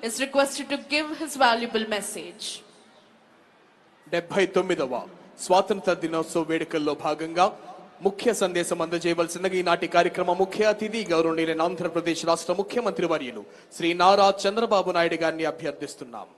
is requested to give his valuable message. 79వ స్వాతంత్ర దినోత్సవ వేడుకల్లో భాగంగా ముఖ్య సందేశం అందజేయవలసిందిగా ఈనాటి కార్యక్రమ ముఖ్య అతిథి గౌరవనీయులైన ఆంధ్రప్రదేశ్ రాష్ట్ర ముఖ్యమంత్రి వర్యులు శ్రీ నారా చంద్రబాబు నాయుడు గారిని అభ్యర్థిస్తున్నాం.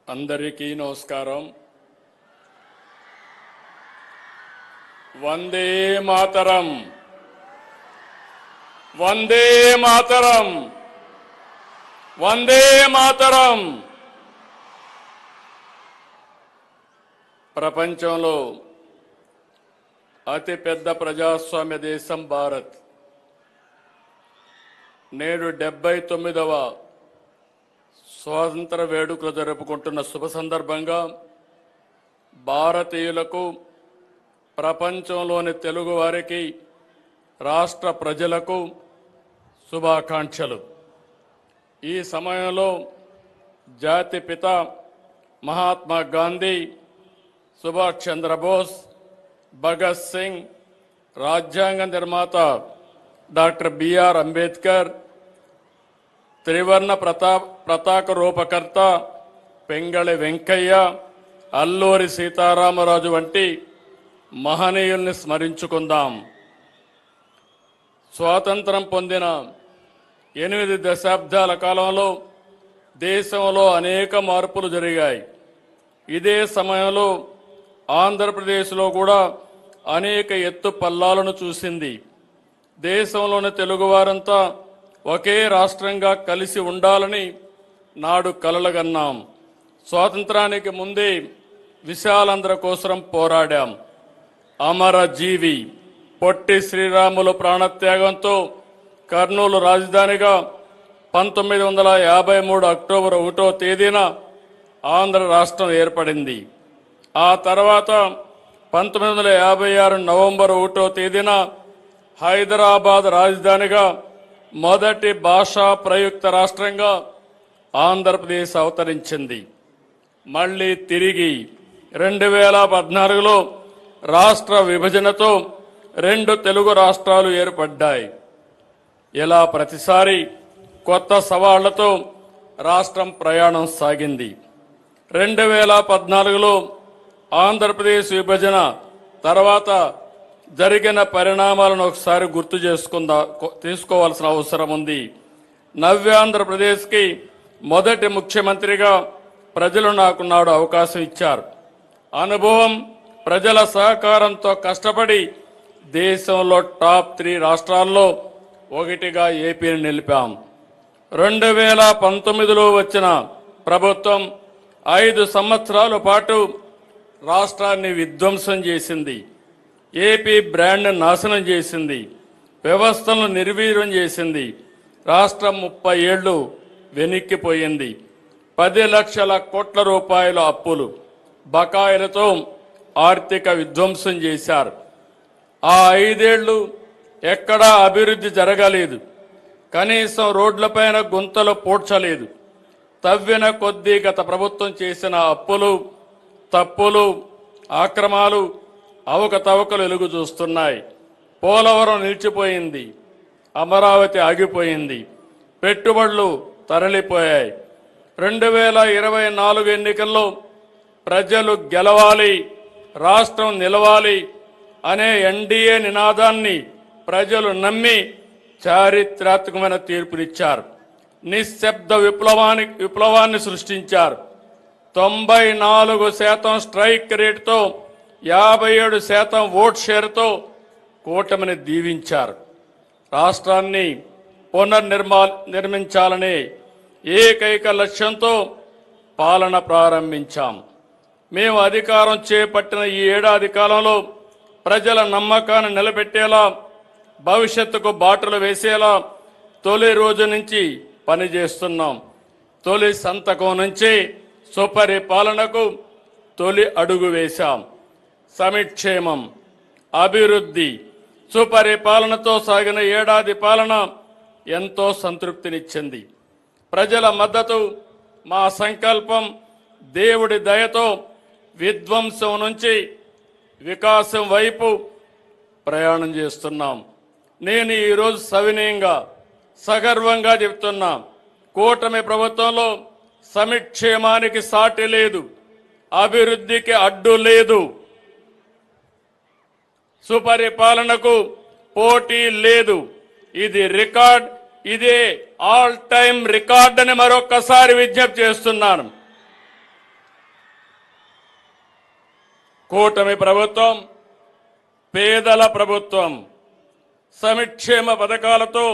అందరికీ నమస్కారం. వందే మాతరం, వందే మాతరం, వందే మాతరం. ప్రపంచంలో అతిపెద్ద ప్రజాస్వామ్య దేశం భారత్. నేడు 79వ స్వాతంత్ర వేడుకలు జరుపుకుంటున్న శుభ సందర్భంగా భారతీయులకు, ప్రపంచంలోని తెలుగు వారికి, రాష్ట్ర ప్రజలకు శుభాకాంక్షలు. ఈ సమయంలో జాతిపిత మహాత్మా గాంధీ, సుభాష్ చంద్రబోస్, భగత్ సింగ్, రాజ్యాంగ నిర్మాత డాక్టర్ బిఆర్ అంబేద్కర్, త్రివర్ణ పతాక రూపకర్త పెంగళి వెంకయ్య, అల్లూరి సీతారామరాజు వంటి మహనీయుల్ని స్మరించుకుందాం. స్వాతంత్రం పొందిన 8 దశాబ్దాల కాలంలో దేశంలో అనేక మార్పులు జరిగాయి. ఇదే సమయంలో ఆంధ్రప్రదేశ్లో కూడా అనేక ఎత్తు పల్లాలను చూసింది. దేశంలోని తెలుగువారంతా ఒకే రాష్ట్రంగా కలిసి ఉండాలని నాడు కలలుగన్నాం. స్వాతంత్రానికి ముందే విశాలాంధ్ర కోసం పోరాడాం. అమరజీవి పొట్టి శ్రీరాములు ప్రాణత్యాగంతో కర్నూలు రాజధానిగా 1953 అక్టోబర్ 1వ తేదీన ఆంధ్ర రాష్ట్రం ఏర్పడింది. ఆ తర్వాత 1956 నవంబర్ 1వ తేదీన హైదరాబాద్ రాజధానిగా మొదటి భాషా ప్రయుక్త రాష్ట్రంగా ఆంధ్రప్రదేశ్ అవతరించింది. మళ్ళీ తిరిగి 2014లో రాష్ట్ర విభజనతో 2 తెలుగు రాష్ట్రాలు ఏర్పడ్డాయి. ఇలా ప్రతిసారి కొత్త సవాళ్లతో రాష్ట్రం ప్రయాణం సాగింది. 2014లో ఆంధ్రప్రదేశ్ విభజన తర్వాత జరిగిన పరిణామాలను ఒకసారి గుర్తు తీసుకోవాల్సిన అవసరం ఉంది. నవ్యాంధ్రప్రదేశ్కి మొదటి ముఖ్యమంత్రిగా ప్రజలు నాకు నాడు అవకాశం ఇచ్చారు. అనుభవం, ప్రజల సహకారంతో కష్టపడి దేశంలో టాప్ 3 రాష్ట్రాల్లో ఒకటిగా ఏపీని నిలిపాం. 2019లో వచ్చిన ప్రభుత్వం 5 సంవత్సరాల పాటు రాష్ట్రాన్ని విధ్వంసం చేసింది. ఏపీ బ్రాండ్ నాశనం చేసింది. వ్యవస్థలను నిర్వీర్యం చేసింది. రాష్ట్రం 30 ఏళ్లు వెనక్కిపోయింది. 10 లక్షల కోట్ల రూపాయల అప్పులు, బకాయిలతో ఆర్థిక విధ్వంసం చేశారు. ఆ 5 ఏళ్లు ఎక్కడా అభివృద్ధి జరగలేదు. కనీసం రోడ్లపైన గుంతలు పూడ్చలేదు. తవ్విన కొద్దీ గత ప్రభుత్వం చేసిన అప్పులు, తప్పులు, ఆక్రమాలు, అవకతవకలు వెలుగు చూస్తున్నాయి. పోలవరం నిలిచిపోయింది. అమరావతి ఆగిపోయింది. పెట్టుబడులు తరలిపోయాయి. 2024 ఎన్నికల్లో ప్రజలు గెలవాలి, రాష్ట్రం నిలవాలి అనే ఎన్డీఏ నినాదాన్ని ప్రజలు నమ్మి చారిత్రాత్మకమైన తీర్పునిచ్చారు. నిశ్శబ్ద విప్లవాన్ని సృష్టించారు. 94% స్ట్రైక్ రేటుతో 57% ఓట్ షేర్తో కూటమిని దీవించారు. రాష్ట్రాన్ని నిర్మించాలనే ఏకైక లక్ష్యంతో పాలన ప్రారంభించాం. మేము అధికారం చేపట్టిన ఈ ఏడాది కాలంలో ప్రజల నమ్మకాన్ని నిలబెట్టేలా, భవిష్యత్తుకు బాటలు వేసేలా తొలి రోజు నుంచి పనిచేస్తున్నాం. తొలి సంతకం నుంచి సుపరిపాలనకు తొలి అడుగు వేశాం. సంక్షేమం, అభివృద్ధి, సుపరిపాలనతో సాగిన ఏడాది పాలన ఎంతో సంతృప్తినిచ్చింది. ప్రజల మద్దతు, మా సంకల్పం, దేవుడి దయతో విధ్వంసం నుంచి వికాసం వైపు ప్రయాణం చేస్తున్నాం. నేను ఈరోజు సవినయంగా సగర్వంగా చెప్తున్నా, కూటమి ప్రభుత్వంలో సమిక్షేమానికి సాటి లేదు, అభివృద్ధికి అడ్డు లేదు, సుపరిపాలనకు పోటీ లేదు. ఇది రికార్డ్, ఇదే ఆల్ టైమ్ రికార్డ్ అని మరొక్కసారి విజ్ఞప్తి చేస్తున్నాను. కూటమి ప్రభుత్వం పేదల ప్రభుత్వం. సంక్షేమ పథకాలతో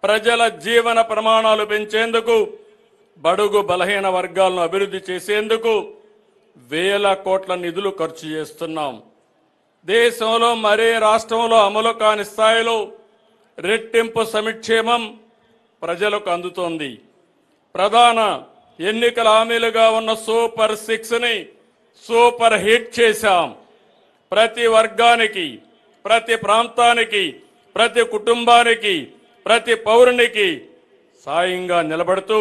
ప్రజల జీవన ప్రమాణాలు పెంచేందుకు, బడుగు బలహీన వర్గాలను అభివృద్ధి చేసేందుకు వేల కోట్ల నిధులు ఖర్చు చేస్తున్నాం. దేశంలో మరే రాష్ట్రంలో అమలు కాని స్థాయిలో రెట్టింపు సంక్షేమం ప్రజలకు అందుతోంది. ప్రధాన ఎన్నికల హామీలుగా ఉన్న సూపర్ 6ని సూపర్ హిట్ చేశాం. ప్రతి వర్గానికి, ప్రతి ప్రాంతానికి, ప్రతి కుటుంబానికి, ప్రతి పౌరునికి సాయంగా నిలబడుతూ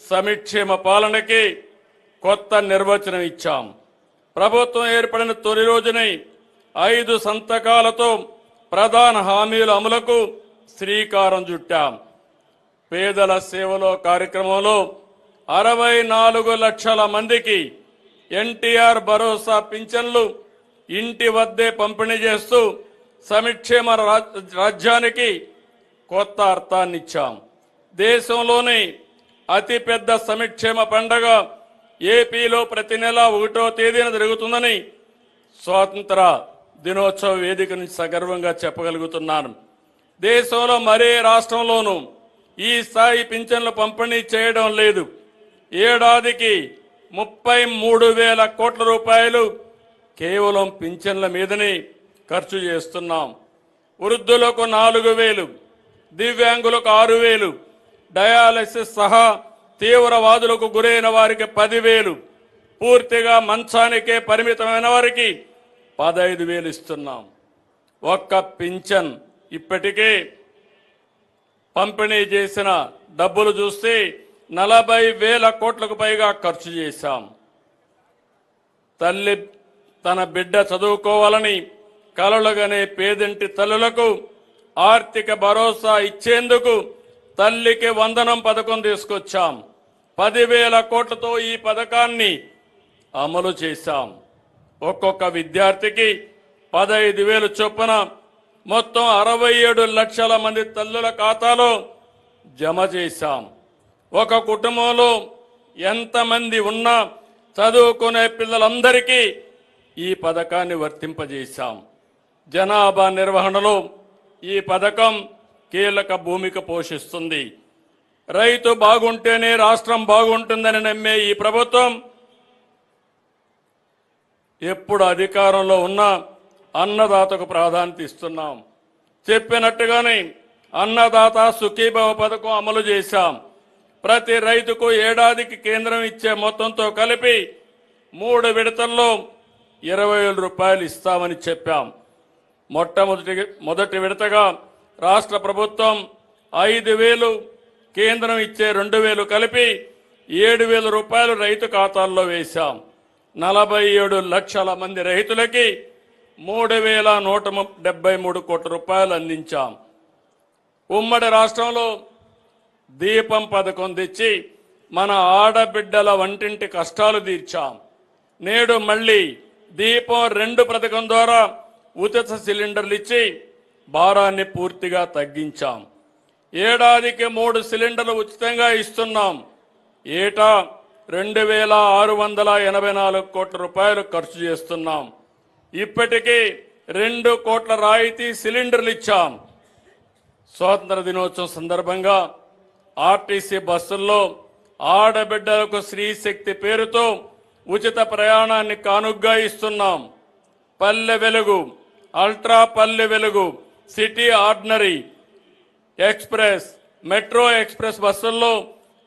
సంక్షేమ పాలనకి కొత్త నిర్వచనం ఇచ్చాం. ప్రభుత్వం ఏర్పడిన తొలి రోజునే 5 సంతకాలతో ప్రధాన హామీల అమలుకు శ్రీకారం చుట్టాం. పేదల సేవలో కార్యక్రమంలో 64 లక్షల మందికి ఎన్టీఆర్ భరోసా పింఛన్లు ఇంటి వద్దే పంపిణీ చేస్తూ సంక్షేమ రాజ్యానికి కొత్త అర్థాన్నిచ్చాం. దేశంలోని అతిపెద్ద సంక్షేమ పండగ ఏపీలో ప్రతి నెల 1వ తేదీన జరుగుతుందని స్వాతంత్ర దినోత్సవ వేదిక నుంచి సగర్వంగా చెప్పగలుగుతున్నాను. దేశంలో మరే రాష్ట్రంలోనూ ఈ స్థాయి పింఛన్లు పంపిణీ చేయడం లేదు. ఏడాదికి 33,000 కోట్ల రూపాయలు కేవలం పింఛన్ల మీదనే ఖర్చు చేస్తున్నాం. వృద్ధులకు 4,000, దివ్యాంగులకు 6,000, డయాలసిస్ సహా తీవ్రవాదులకు గురైన వారికి 10,000, పూర్తిగా మంచానికే పరిమితమైన వారికి 15,000 ఇస్తున్నాం. ఒక్క పింఛన్ ఇప్పటికే పంపిణీ చేసిన డబ్బులు చూస్తే 40,000 కోట్లకు పైగా ఖర్చు చేశాం. తల్లి తన బిడ్డ చదువుకోవాలని కలలుగనే పేదింటి తల్లులకు ఆర్థిక భరోసా ఇచ్చేందుకు తల్లికి వందనం పథకం తీసుకొచ్చాం. 10,000 కోట్లతో ఈ పథకాన్ని అమలు చేశాం. ఒక్కొక్క విద్యార్థికి 15,000 చొప్పున మొత్తం 67 లక్షల మంది తల్లుల ఖాతాలో జమ చేశాం. ఒక కుటుంబంలో ఎంతమంది ఉన్నా చదువుకునే పిల్లలందరికీ ఈ పథకాన్ని వర్తింపజేశాం. జనాభా నిర్వహణలో ఈ పథకం కీలక భూమిక పోషిస్తుంది. రైతు బాగుంటేనే రాష్ట్రం బాగుంటుందని నమ్మే ఈ ప్రభుత్వం ఎప్పుడు అధికారంలో ఉన్నా అన్నదాతకు ప్రాధాన్యత ఇస్తున్నాం. చెప్పినట్టుగానే అన్నదాత సుఖీభవ పథకం అమలు చేశాం. ప్రతి రైతుకు ఏడాదికి కేంద్రం ఇచ్చే మొత్తంతో కలిపి 3 విడతల్లో 20,000 రూపాయలు ఇస్తామని చెప్పాం. మొదటి విడతగా రాష్ట్ర ప్రభుత్వం 5,000, కేంద్రం ఇచ్చే 2,000 కలిపి 7,000 రూపాయలు రైతు ఖాతాల్లో వేశాం. 47 లక్షల మంది రైతులకి 3,173 కోట్ల రూపాయలు అందించాం. ఉమ్మడి రాష్ట్రంలో దీపం పథకం తెచ్చి మన ఆడబిడ్డల వంటింటి కష్టాలు తీర్చాం. నేడు మళ్ళీ దీపం 2 పథకం ద్వారా ఉచిత సిలిండర్లు ఇచ్చి భారాన్ని పూర్తిగా తగ్గించాం. ఏడాదికి 3 సిలిండర్లు ఉచితంగా ఇస్తున్నాం. ఏటా 2,684 కోట్ల రూపాయలు ఖర్చు చేస్తున్నాం. ఇప్పటికీ 2 కోట్ల రాయితీ సిలిండర్లు ఇచ్చాం. స్వాతంత్ర దినోత్సవం సందర్భంగా ఆర్టీసీ బస్సుల్లో ఆడబిడ్డలకు స్త్రీశక్తి పేరుతో ఉచిత ప్రయాణాన్ని కానుగ్గా ఇస్తున్నాం. Palle Velugu, ultra Palle Velugu, city ordinary express, metro express బస్సుల్లో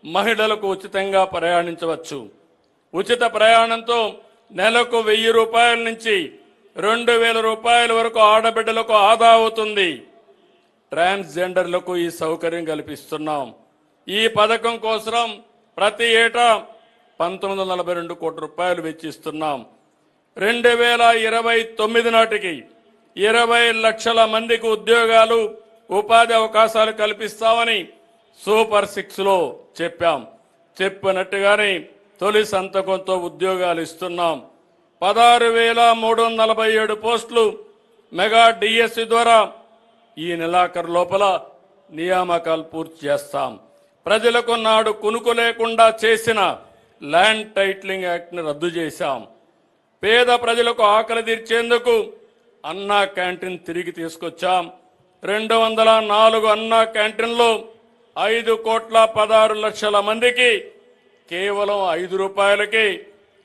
మహిళలకు ఉచితంగా ప్రయాణించవచ్చు. ఉచిత ప్రయాణంతో నెలకు 1,000 రూపాయల నుంచి 2,000 రూపాయల వరకు ఆడబిడ్డలకు ఆదా అవుతుంది. ట్రాన్స్జెండర్లకు ఈ సౌకర్యం కల్పిస్తున్నాం. ఈ పథకం కోసం ప్రతి ఏటా 1942 కోట్ల రూపాయలు వెచ్చిస్తున్నాం. 2029 నాటికి 20 లక్షల మందికి ఉద్యోగాలు, ఉపాధి అవకాశాలు కల్పిస్తామని సూపర్ 6లో చెప్పాం. చెప్పినట్టుగానే తొలి సంతకంతో ఉద్యోగాలు ఇస్తున్నాం. 16,347 పోస్టులు మెగా డిఎస్సి ద్వారా ఈ నెలాఖరు లోపల నియామకాలు పూర్తి చేస్తాం. ప్రజలకు నాడు కునుకు లేకుండా చేసిన ల్యాండ్ టైటిలింగ్ యాక్ట్ని రద్దు చేశాం. పేద ప్రజలకు ఆకలి తీర్చేందుకు అన్నా క్యాంటీన్ తిరిగి తీసుకొచ్చాం. 204 అన్నా క్యాంటీన్లో 5,16,00,000 మందికి కేవలం 5 రూపాయలకి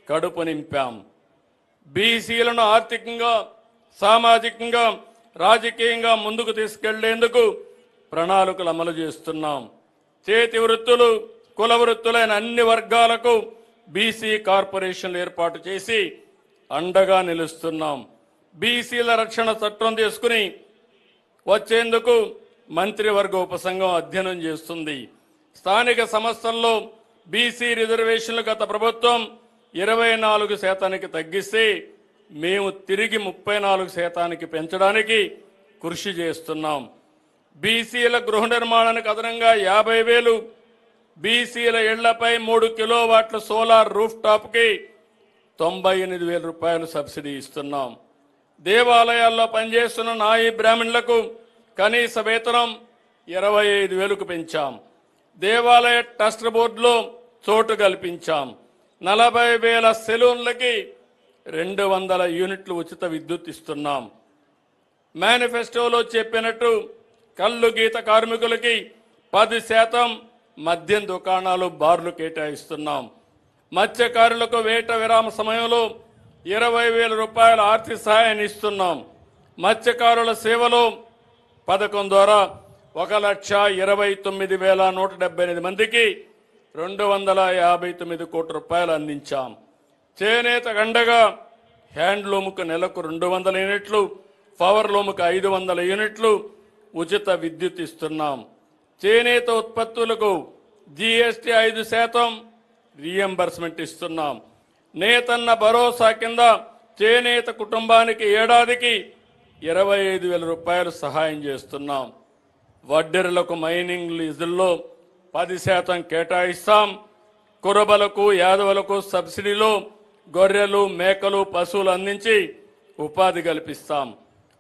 కడుపు నింపాం. బీసీలను ఆర్థికంగా, సామాజికంగా, రాజకీయంగా ముందుకు తీసుకెళ్లేందుకు ప్రణాళికలు అమలు చేస్తున్నాం. చేతి వృత్తులు, కుల వృత్తులైన అన్ని వర్గాలకు బీసీ కార్పొరేషన్లు ఏర్పాటు చేసి అండగా నిలుస్తున్నాం. బీసీల రక్షణ చట్టం తీసుకుని వచ్చేందుకు మంత్రివర్గ ఉపసంఘం అధ్యయనం చేస్తుంది. స్థానిక సంస్థల్లో బీసీ రిజర్వేషన్లు గత ప్రభుత్వం 24% తగ్గిస్తే మేము తిరిగి 34% పెంచడానికి కృషి చేస్తున్నాం. బీసీల గృహ నిర్మాణానికి అదనంగా 50,000, బీసీల ఇళ్లపై 3 కిలోవాట్ల సోలార్ రూఫ్ టాప్కి 98,000 రూపాయలు సబ్సిడీ ఇస్తున్నాం. దేవాలయాల్లో పనిచేస్తున్న నాయి బ్రాహ్మణులకు కనీస వేతనం 25,000కు పెంచాం. దేవాలయ ట్రస్ట్ బోర్డులో చోటు కల్పించాం. 40,000 సెలూన్లకి 200 యూనిట్లు ఉచిత విద్యుత్ ఇస్తున్నాం. మేనిఫెస్టోలో చెప్పినట్టు కల్లు గీత కార్మికులకి 10% మద్యం దుకాణాలు, బార్లు కేటాయిస్తున్నాం. మత్స్యకారులకు వేట విరామ సమయంలో 20,000 రూపాయల ఆర్థిక సహాయాన్ని ఇస్తున్నాం. మత్స్యకారుల సేవలో పథకం ద్వారా 1,29,178 మందికి 259 కోట్ల రూపాయలు అందించాం. చేనేత గండగా హ్యాండ్లూమ్కు నెలకు 200 యూనిట్లు, పవర్ లూమ్కు 500 యూనిట్లు ఉచిత విద్యుత్ ఇస్తున్నాం. చేనేత ఉత్పత్తులకు జీఎస్టీ 5% రీఎంబర్స్మెంట్ ఇస్తున్నాం. నేతన్న భరోసా కింద చేనేత కుటుంబానికి ఏడాదికి 25,000 రూపాయలు సహాయం చేస్తున్నాం. వడ్డెరులకు మైనింగ్ లీజుల్లో 10% కేటాయిస్తాం. కురబలకు, యాదవులకు సబ్సిడీలో గొర్రెలు, మేకలు, పశువులు అందించి ఉపాధి కల్పిస్తాం.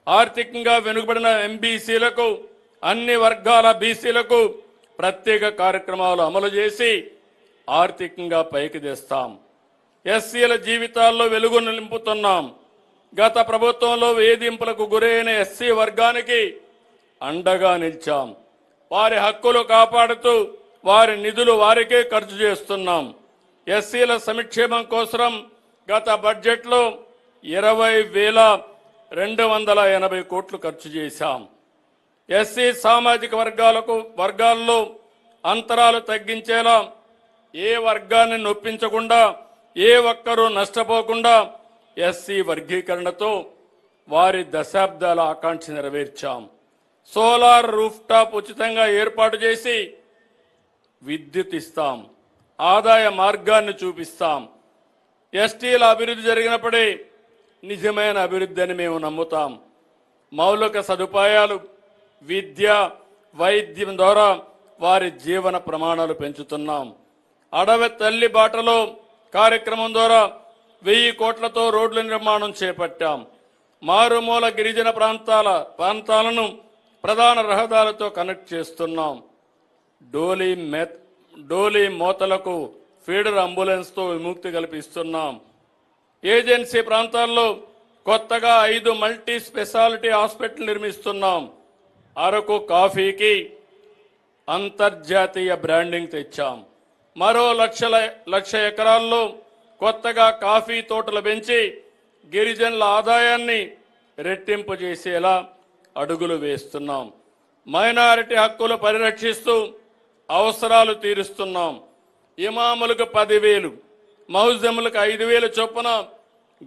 ఆర్థికంగా వెనుకబడిన ఎంబీసీలకు, అన్ని వర్గాల బీసీలకు ప్రత్యేక కార్యక్రమాలు అమలు చేసి ఆర్థికంగా పైకి తెస్తాం. ఎస్సీల జీవితాల్లో వెలుగును నింపుతున్నాం. గత ప్రభుత్వంలో వేధింపులకు గురైన ఎస్సీ వర్గానికి అండగా నిలిచాం. వారి హక్కులు కాపాడుతూ వారి నిధులు వారికే ఖర్చు చేస్తున్నాం. ఎస్సీల సంక్షేమం కోసం గత బడ్జెట్లో 20,280 కోట్లు ఖర్చు చేశాం. ఎస్సీ సామాజిక వర్గాల్లో అంతరాలు తగ్గించేలా, ఏ వర్గాన్ని నొప్పించకుండా, ఏ ఒక్కరూ నష్టపోకుండా ఎస్సీ వర్గీకరణతో వారి దశాబ్దాల ఆకాంక్ష నెరవేర్చాం. సోలార్ రూఫ్ టాప్ ఉచితంగా ఏర్పాటు చేసి విద్యుత్ ఇస్తాం. ఆదాయ మార్గాన్ని చూపిస్తాం. ఎస్టీల అభివృద్ధి జరిగినప్పుడే నిజమైన అభివృద్ధి అని మేము నమ్ముతాం. మౌలిక సదుపాయాలు, విద్య, వైద్యం ద్వారా వారి జీవన ప్రమాణాలు పెంచుతున్నాం. అడవి తల్లి బాటలో కార్యక్రమం ద్వారా 1,000 కోట్లతో రోడ్ల నిర్మాణం చేపట్టాం. మారుమూల గిరిజన ప్రాంతాలను ప్రధాన రహదారులతో కనెక్ట్ చేస్తున్నాం. డోలీ మోతలకు ఫీడర్ అంబులెన్స్తో విముక్తి కల్పిస్తున్నాం. ఏజెన్సీ ప్రాంతాల్లో కొత్తగా 5 మల్టీ స్పెషాలిటీ హాస్పిటల్ నిర్మిస్తున్నాం. అరకు కాఫీకి అంతర్జాతీయ బ్రాండింగ్ తెచ్చాం. మరో 1,00,000 ఎకరాల్లో కొత్తగా కాఫీ తోటలు పెంచి గిరిజనుల ఆదాయాన్ని రెట్టింపు చేసేలా అడుగులు వేస్తున్నాం. మైనారిటీ హక్కులు పరిరక్షిస్తూ అవసరాలు తీరుస్తున్నాం. ఇమాములకు 10,000, మౌజములకు 5,000 చొప్పున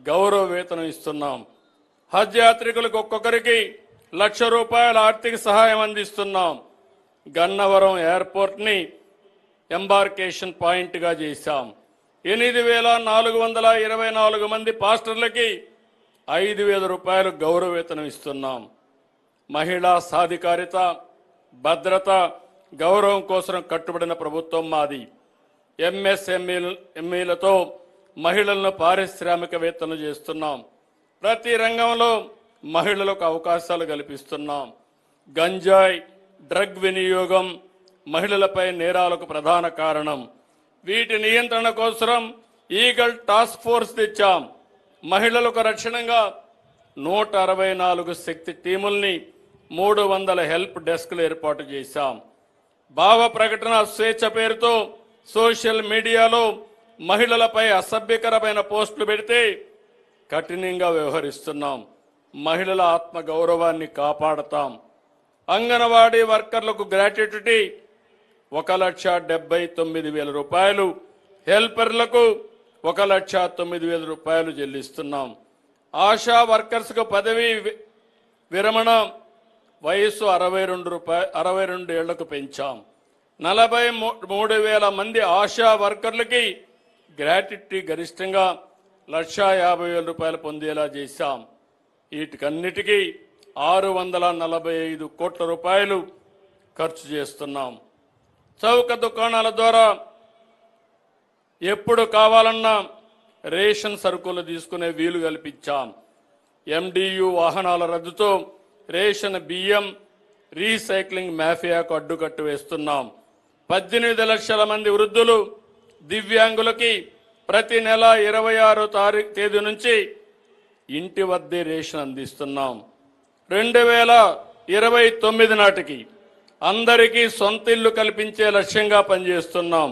గౌరవ వేతనం ఇస్తున్నాం. హజ్ యాత్రికులకు ఒక్కొక్కరికి రూపాయల ఆర్థిక సహాయం అందిస్తున్నాం. గన్నవరం ఎయిర్పోర్ట్ని ఎంబార్కేషన్ పాయింట్గా చేశాం. 8,424 మంది పాస్టర్లకి 5,000 రూపాయలు గౌరవ వేతనం ఇస్తున్నాం. మహిళా సాధికారిత, భద్రత, గౌరవం కోసం కట్టుబడిన ప్రభుత్వం మాది. ఎంఎస్ఎంఈలతో మహిళలను పారిశ్రామికవేత్తలు చేస్తున్నాం. ప్రతి రంగంలో మహిళలకు అవకాశాలు కల్పిస్తున్నాం. గంజాయి, డ్రగ్ వినియోగం మహిళలపై నేరాలకు ప్రధాన కారణం. వీటి నియంత్రణ కోసం ఈగల్ టాస్క్ ఫోర్స్ తెచ్చాం. మహిళలకు రక్షణగా 164 శక్తి టీముల్ని, 300 హెల్ప్ డెస్క్లు ఏర్పాటు చేశాం. భావ ప్రకటన స్వేచ్ఛ పేరుతో సోషల్ మీడియాలో మహిళలపై అసభ్యకరమైన పోస్టులు పెడితే కఠినంగా వ్యవహరిస్తున్నాం. మహిళల ఆత్మ గౌరవాన్ని కాపాడతాం. అంగన్వాడీ వర్కర్లకు గ్రాట్యుటీ 1,79,000 రూపాయలు, హెల్పర్లకు 1,09,000 రూపాయలు చెల్లిస్తున్నాం. ఆశా వర్కర్స్కు పదవీ విరమణ వయసు 62 ఏళ్లకు పెంచాం. 43,000 మంది ఆశా వర్కర్లకి గ్రాట్యుటీ గరిష్టంగా 1,50,000 రూపాయలు పొందేలా చేశాం. వీటికన్నిటికీ 645 కోట్ల రూపాయలు ఖర్చు చేస్తున్నాం. చౌక దుకాణాల ద్వారా ఎప్పుడు కావాలన్నా రేషన్ సరుకులు తీసుకునే వీలు కల్పించాం. ఎండియు వాహనాల రద్దుతో రేషన్ బియ్యం రీసైక్లింగ్ మాఫియాకు అడ్డుకట్టు వేస్తున్నాం. 18 లక్షల మంది వృద్ధులు, దివ్యాంగులకి ప్రతి నెల 26వ తేదీ నుంచి ఇంటి వద్దే రేషన్ అందిస్తున్నాం. 2029 నాటికి అందరికీ సొంత ఇల్లు కల్పించే లక్ష్యంగా పనిచేస్తున్నాం.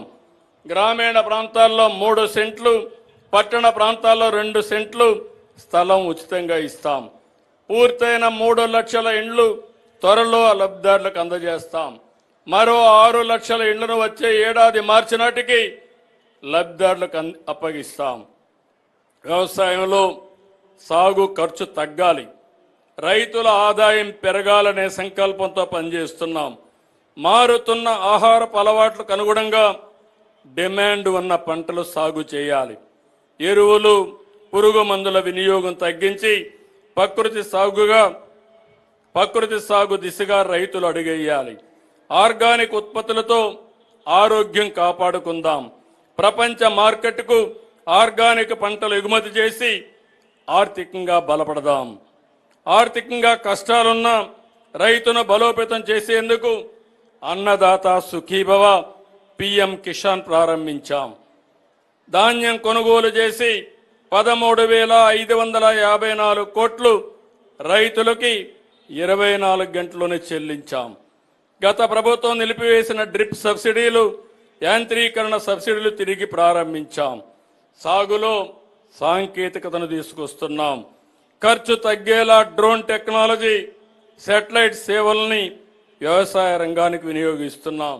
గ్రామీణ ప్రాంతాల్లో 3 సెంట్లు, పట్టణ ప్రాంతాల్లో 2 సెంట్లు స్థలం ఉచితంగా ఇస్తాం. పూర్తయిన 3 లక్షల ఇండ్లు త్వరలో లబ్ధిదారులకు అందజేస్తాం. మరో 6 లక్షల ఇండ్లను వచ్చే ఏడాది మార్చి నాటికి లబ్ధిదారులకు అప్పగిస్తాం. వ్యవసాయంలో సాగు ఖర్చు తగ్గాలి, రైతుల ఆదాయం పెరగాలనే సంకల్పంతో పనిచేస్తున్నాం. మారుతున్న ఆహారపు అలవాట్లకు అనుగుణంగా డిమాండ్ ఉన్న పంటలు సాగు చేయాలి. ఎరువులు, పురుగు మందుల వినియోగం తగ్గించి ప్రకృతి సాగు దిశగా రైతులు అడుగేయాలి. ఆర్గానిక్ ఉత్పత్తులతో ఆరోగ్యం కాపాడుకుందాం. ప్రపంచ మార్కెట్కు ఆర్గానిక్ పంటలు ఎగుమతి చేసి ఆర్థికంగా బలపడదాం. ఆర్థికంగా కష్టాలున్న రైతును బలోపేతం చేసేందుకు అన్నదాత సుఖీభవ పిఎం కిసాన్ ప్రారంభించాం. ధాన్యం కొనుగోలు చేసి 13,554 కోట్లు రైతులకి 24 గంటల్లోనే చెల్లించాం. గత ప్రభుత్వం నిలిపివేసిన డ్రిప్ సబ్సిడీలు, యాంత్రీకరణ సబ్సిడీలు తిరిగి ప్రారంభించాం. సాగులో సాంకేతికతను తీసుకొస్తున్నాం. ఖర్చు తగ్గేలా డ్రోన్ టెక్నాలజీ, శాటిలైట్ సేవల్ని వ్యవసాయ రంగానికి వినియోగిస్తున్నాం.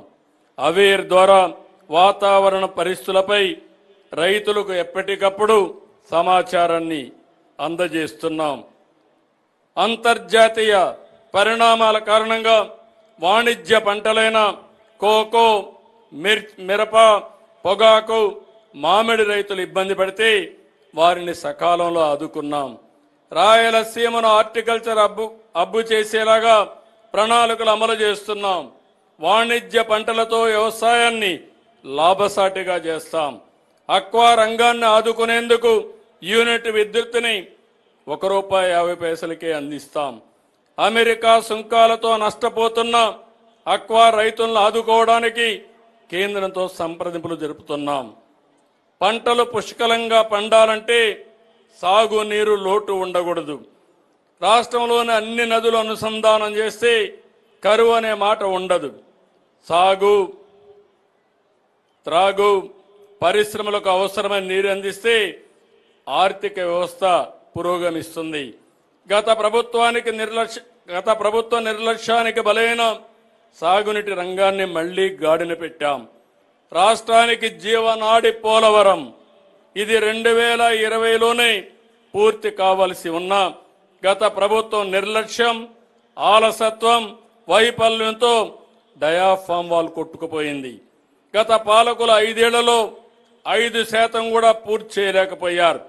అవేర్ ద్వారా వాతావరణ పరిస్థితులపై రైతులకు ఎప్పటికప్పుడు సమాచారాన్ని అందజేస్తున్నాం. అంతర్జాతీయ పరిణామాల కారణంగా వాణిజ్య పంటలైన కోకో, మిరప, పొగాకు, మామిడి రైతులు ఇబ్బంది పడితే వారిని సకాలంలో ఆదుకున్నాం. రాయలసీమను హార్టికల్చర్ అబ్బు చేసేలాగా ప్రణాళికలు అమలు చేస్తున్నాం. వాణిజ్య పంటలతో వ్యవసాయాన్ని లాభసాటిగా చేస్తాం. అక్వా రంగాన్ని ఆదుకునేందుకు యూనిట్ విద్యుత్తుని ₹1.50 అందిస్తాం. అమెరికా సుంకాలతో నష్టపోతున్న అక్వా రైతులను ఆదుకోవడానికి కేంద్రంతో సంప్రదింపులు జరుపుతున్నాం. పంటలు పుష్కలంగా పండాలంటే సాగునీరు లోటు ఉండకూడదు. రాష్ట్రంలోని అన్ని నదులు అనుసంధానం చేస్తే కరువు అనే మాట ఉండదు. సాగు, త్రాగు, పరిశ్రమలకు అవసరమైన నీరు అందిస్తే ఆర్థిక వ్యవస్థ పురోగమిస్తుంది. గత ప్రభుత్వ నిర్లక్ష్యానికి బలైన సాగునీటి రంగాన్ని మళ్లీ గాడిన పెట్టాం. రాష్ట్రానికి జీవనాడి పోలవరం ఇది 2020లోనే పూర్తి కావలసి ఉన్న గత ప్రభుత్వం నిర్లక్ష్యం, ఆలసత్వం, వైఫల్యంతో డయాఫామ్ వాల్ కొట్టుకుపోయింది. గత పాలకుల 5 ఏళ్లలో 5% కూడా పూర్తి చేయలేకపోయారు.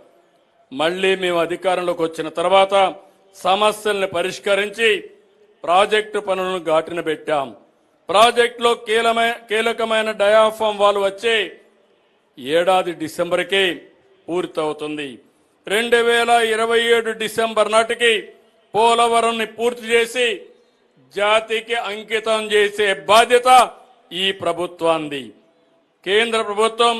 మళ్ళీ మేము అధికారంలోకి వచ్చిన తర్వాత సమస్యల్ని పరిష్కరించి ప్రాజెక్టు పనులను గాటిన పెట్టాం. ప్రాజెక్టులో కీలకమైన డయాఫామ్ వాల్ వచ్చే ఏడాది డిసెంబర్కి పూర్తవుతుంది. 2027 డిసెంబర్ నాటికి పోలవరంని పూర్తి చేసి జాతికి అంకితం చేసే బాధ్యత ఈ ప్రభుత్వాన్ని. కేంద్ర ప్రభుత్వం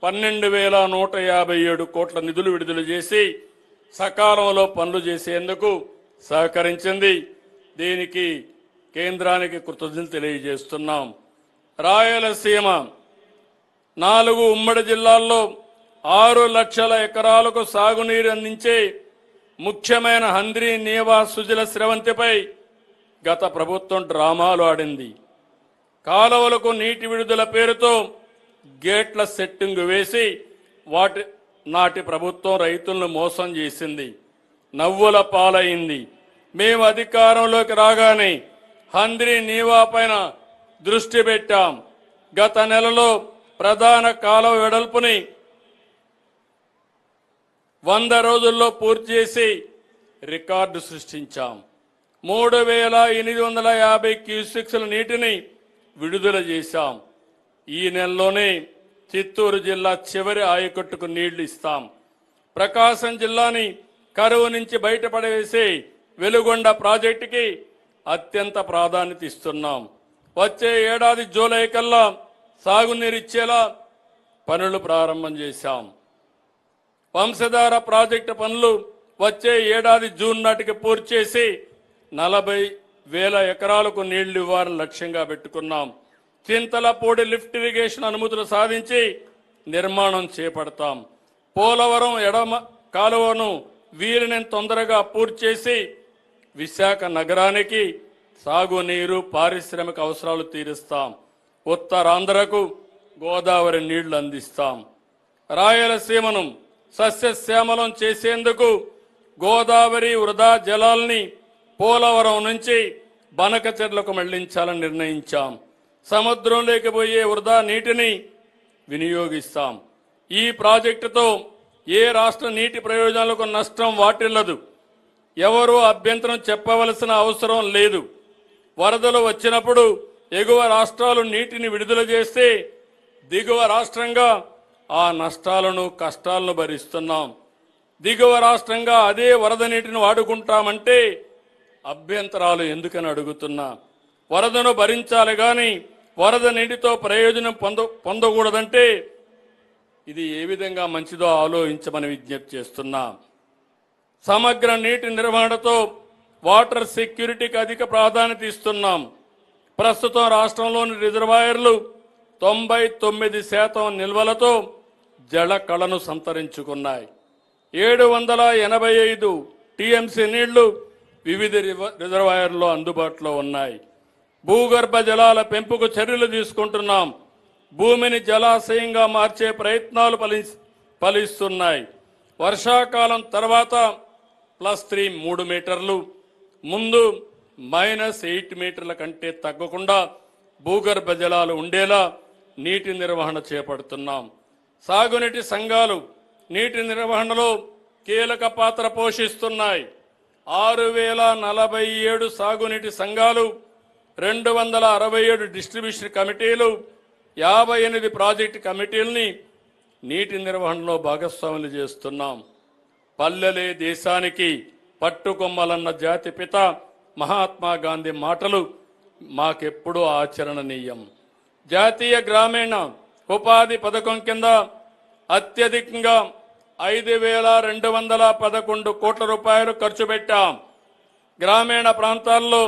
12,157 కోట్ల నిధులు విడుదల చేసి సకాలంలో పనులు చేసేందుకు సహకరించింది. దీనికి కేంద్రానికి కృతజ్ఞతలు తెలియజేస్తున్నాం. రాయలసీమ 4 ఉమ్మడి జిల్లాల్లో 6 లక్షల ఎకరాలకు సాగునీరు అందించే ముఖ్యమైన హంద్రీ నీవా సుజల స్రవంతిపై గత ప్రభుత్వం డ్రామాలు ఆడింది. కాలువలకు నీటి విడుదల పేరుతో గేట్ల సెట్టింగ్ వేసి నాటి ప్రభుత్వం రైతులను మోసం చేసింది, నవ్వుల పాలైంది. మేము అధికారంలోకి రాగానే హంద్రీ నీవా పైన దృష్టి పెట్టాం. గత నెలలో ప్రధాన కాలువ వెడల్పుని 100 రోజుల్లో పూర్తి చేసి రికార్డు సృష్టించాం. 3,850 క్యూసెక్స్ల నీటిని విడుదల చేశాం. ఈ నెలలోనే చిత్తూరు జిల్లా చివరి ఆయకట్టుకు నీళ్లు ఇస్తాం. ప్రకాశం జిల్లాని కరువు నుంచి బయటపడవేసే వెలుగొండ ప్రాజెక్టుకి అత్యంత ప్రాధాన్యత ఇస్తున్నాం. వచ్చే ఏడాది జూలై కల్లా సాగునీరు ఇచ్చేలా పనులు ప్రారంభం చేశాం. వంశధార ప్రాజెక్టు పనులు వచ్చే ఏడాది జూన్ నాటికి పూర్తి చేసి 40,000 ఎకరాలకు నీళ్లు ఇవ్వాలని లక్ష్యంగా పెట్టుకున్నాం. చింతలపూడి లిఫ్ట్ ఇరిగేషన్ అనుమతులు సాధించి నిర్మాణం చేపడతాం. పోలవరం ఎడమ కాలువను వీరిని తొందరగా పూర్తి చేసి విశాఖ నగరానికి సాగునీరు, పారిశ్రామిక అవసరాలు తీరుస్తాం. ఉత్తరాంధ్రకు గోదావరి నీళ్లు అందిస్తాం. రాయలసీమను సస్యశ్యామలం చేసేందుకు గోదావరి వృధా జలాల్ని పోలవరం నుంచి బనకచెర్లకు మళ్లించాలని నిర్ణయించాం. సముద్రంలోకి పోయే వృధా నీటిని వినియోగిస్తాం. ఈ ప్రాజెక్టుతో ఏ రాష్ట్ర నీటి ప్రయోజనాలకు నష్టం వాటిల్లదు. ఎవరూ అభ్యంతరం చెప్పవలసిన అవసరం లేదు. వరదలు వచ్చినప్పుడు ఎగువ రాష్ట్రాలు నీటిని విడుదల చేస్తే దిగువ రాష్ట్రంగా ఆ నష్టాలను, కష్టాలను భరిస్తున్నాం. దిగువ రాష్ట్రంగా అదే వరద నీటిని వాడుకుంటామంటే అభ్యంతరాలు ఎందుకని అడుగుతున్నా. వరదను భరించాలి కానీ వరద నీటితో ప్రయోజనం పొందకూడదంటే ఇది ఏ విధంగా మంచిదో ఆలోచించమని విజ్ఞప్తి చేస్తున్నా. సమగ్ర నీటి నిర్వహణతో వాటర్ సెక్యూరిటీకి అధిక ప్రాధాన్యత ఇస్తున్నాం. ప్రస్తుతం రాష్ట్రంలోని రిజర్వాయర్లు 99% నిల్వలతో జల కళను సంతరించుకున్నాయి. 785 టీఎంసీ నీళ్లు వివిధ రిజర్వాయర్లో అందుబాటులో ఉన్నాయి. భూగర్భ జలాల పెంపుకు చర్యలు తీసుకుంటున్నాం. భూమిని జలాశయంగా మార్చే ప్రయత్నాలు ఫలిస్తున్నాయి. వర్షాకాలం తర్వాత +3 3 మీటర్లు, ముందు -8 మీటర్ల కంటే తగ్గకుండా భూగర్భ జలాలు ఉండేలా నీటి నిర్వహణ చేపడుతున్నాం. సాగునీటి సంఘాలు నీటి నిర్వహణలో కీలక పాత్ర పోషిస్తున్నాయి. 6,047 సాగునీటి సంఘాలు, 267 డిస్ట్రిబ్యూషన్ కమిటీలు, 58 ప్రాజెక్టు కమిటీలని నీటి నిర్వహణలో భాగస్వాములు చేస్తున్నాం. పల్లెలే దేశానికి పట్టుకొమ్మలన్న జాతిపిత మహాత్మా గాంధీ మాటలు మాకెప్పుడూ ఆచరణనీయం. జాతీయ గ్రామీణ ఉపాధి పథకం కింద అత్యధికంగా 5,211 కోట్ల రూపాయలు ఖర్చు పెట్టాం. గ్రామీణ ప్రాంతాల్లో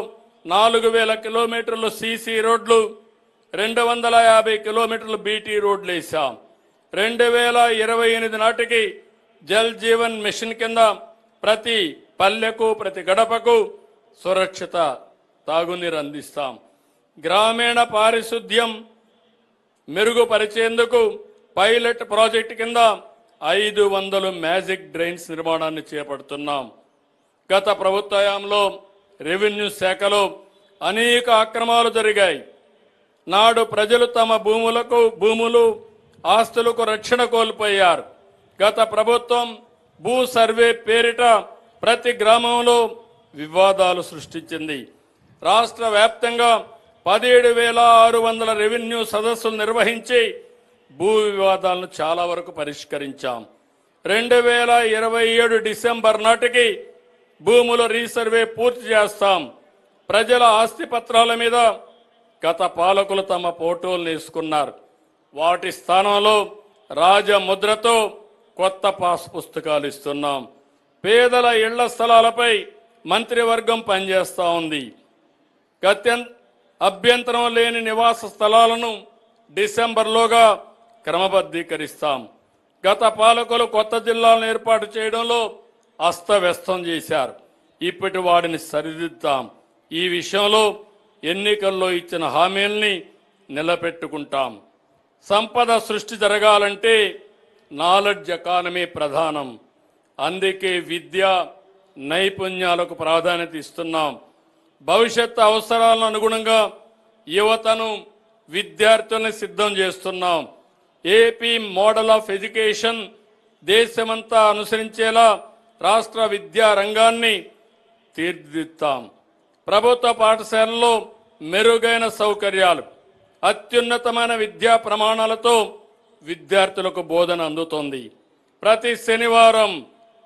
4,000 కిలోమీటర్లు సీసీ రోడ్లు, 250 కిలోమీటర్లు బీటీ రోడ్లు వేశాం. 2028 నాటికి జల్ జీవన్ మిషన్ కింద ప్రతి పల్లెకు, ప్రతి గడపకు సురక్షిత తాగునీరు అందిస్తాం. గ్రామీణ పారిశుద్ధ్యం మెరుగుపరిచేందుకు పైలట్ ప్రాజెక్టు కింద 500 మ్యాజిక్ డ్రైన్స్ నిర్మాణాన్ని చేపడుతున్నాం. గత ప్రభుత్వ హయాంలో రెవెన్యూ శాఖలో అనేక అక్రమాలు జరిగాయి. నాడు ప్రజలు తమ భూములు ఆస్తులకు రక్షణ కోల్పోయారు. గత ప్రభుత్వం భూ సర్వే పేరిట ప్రతి గ్రామంలో వివాదాలు సృష్టించింది. రాష్ట్ర వ్యాప్తంగా 17,600 రెవెన్యూ సదస్సులు నిర్వహించి భూ వివాదాలను చాలా వరకు పరిష్కరించాం. 2027 డిసెంబర్ నాటికి భూముల రీసర్వే పూర్తి చేస్తాం. ప్రజల ఆస్తి పత్రాల మీద గత పాలకులు తమ ఫోటోలు వేసుకున్నారు. వాటి స్థానంలో రాజముద్రతో కొత్త పాస్ పుస్తకాలు ఇస్తున్నాం. పేదల ఇళ్ల స్థలాలపై మంత్రివర్గం పనిచేస్తూ ఉంది. అభ్యంతరం లేని నివాస స్థలాలను డిసెంబర్లోగా క్రమబద్ధీకరిస్తాం. గత పాలకులు కొత్త జిల్లాలను ఏర్పాటు చేయడంలో అస్తవ్యస్తం చేశారు. ఇప్పటి వాడిని సరిదిద్దాం. ఈ విషయంలో ఎన్నికల్లో ఇచ్చిన హామీల్ని నిలబెట్టుకుంటాం. సంపద సృష్టి జరగాలంటే నాలెడ్జ్ ఎకానమీ ప్రధానం. అందుకే విద్య నైపుణ్యాలకు ప్రాధాన్యత ఇస్తున్నాం. భవిష్యత్తు అవసరాలను అనుగుణంగా యువతను విద్యార్థుల్ని సిద్ధం చేస్తున్నాం. ఏపీ మోడల్ ఆఫ్ ఎడ్యుకేషన్ దేశమంతా అనుసరించేలా రాష్ట్ర విద్యా రంగాన్ని తీర్చిదిద్దాం. ప్రభుత్వ పాఠశాలల్లో మెరుగైన సౌకర్యాలు, అత్యున్నతమైన విద్యా ప్రమాణాలతో విద్యార్థులకు బోధన అందుతోంది. ప్రతి శనివారం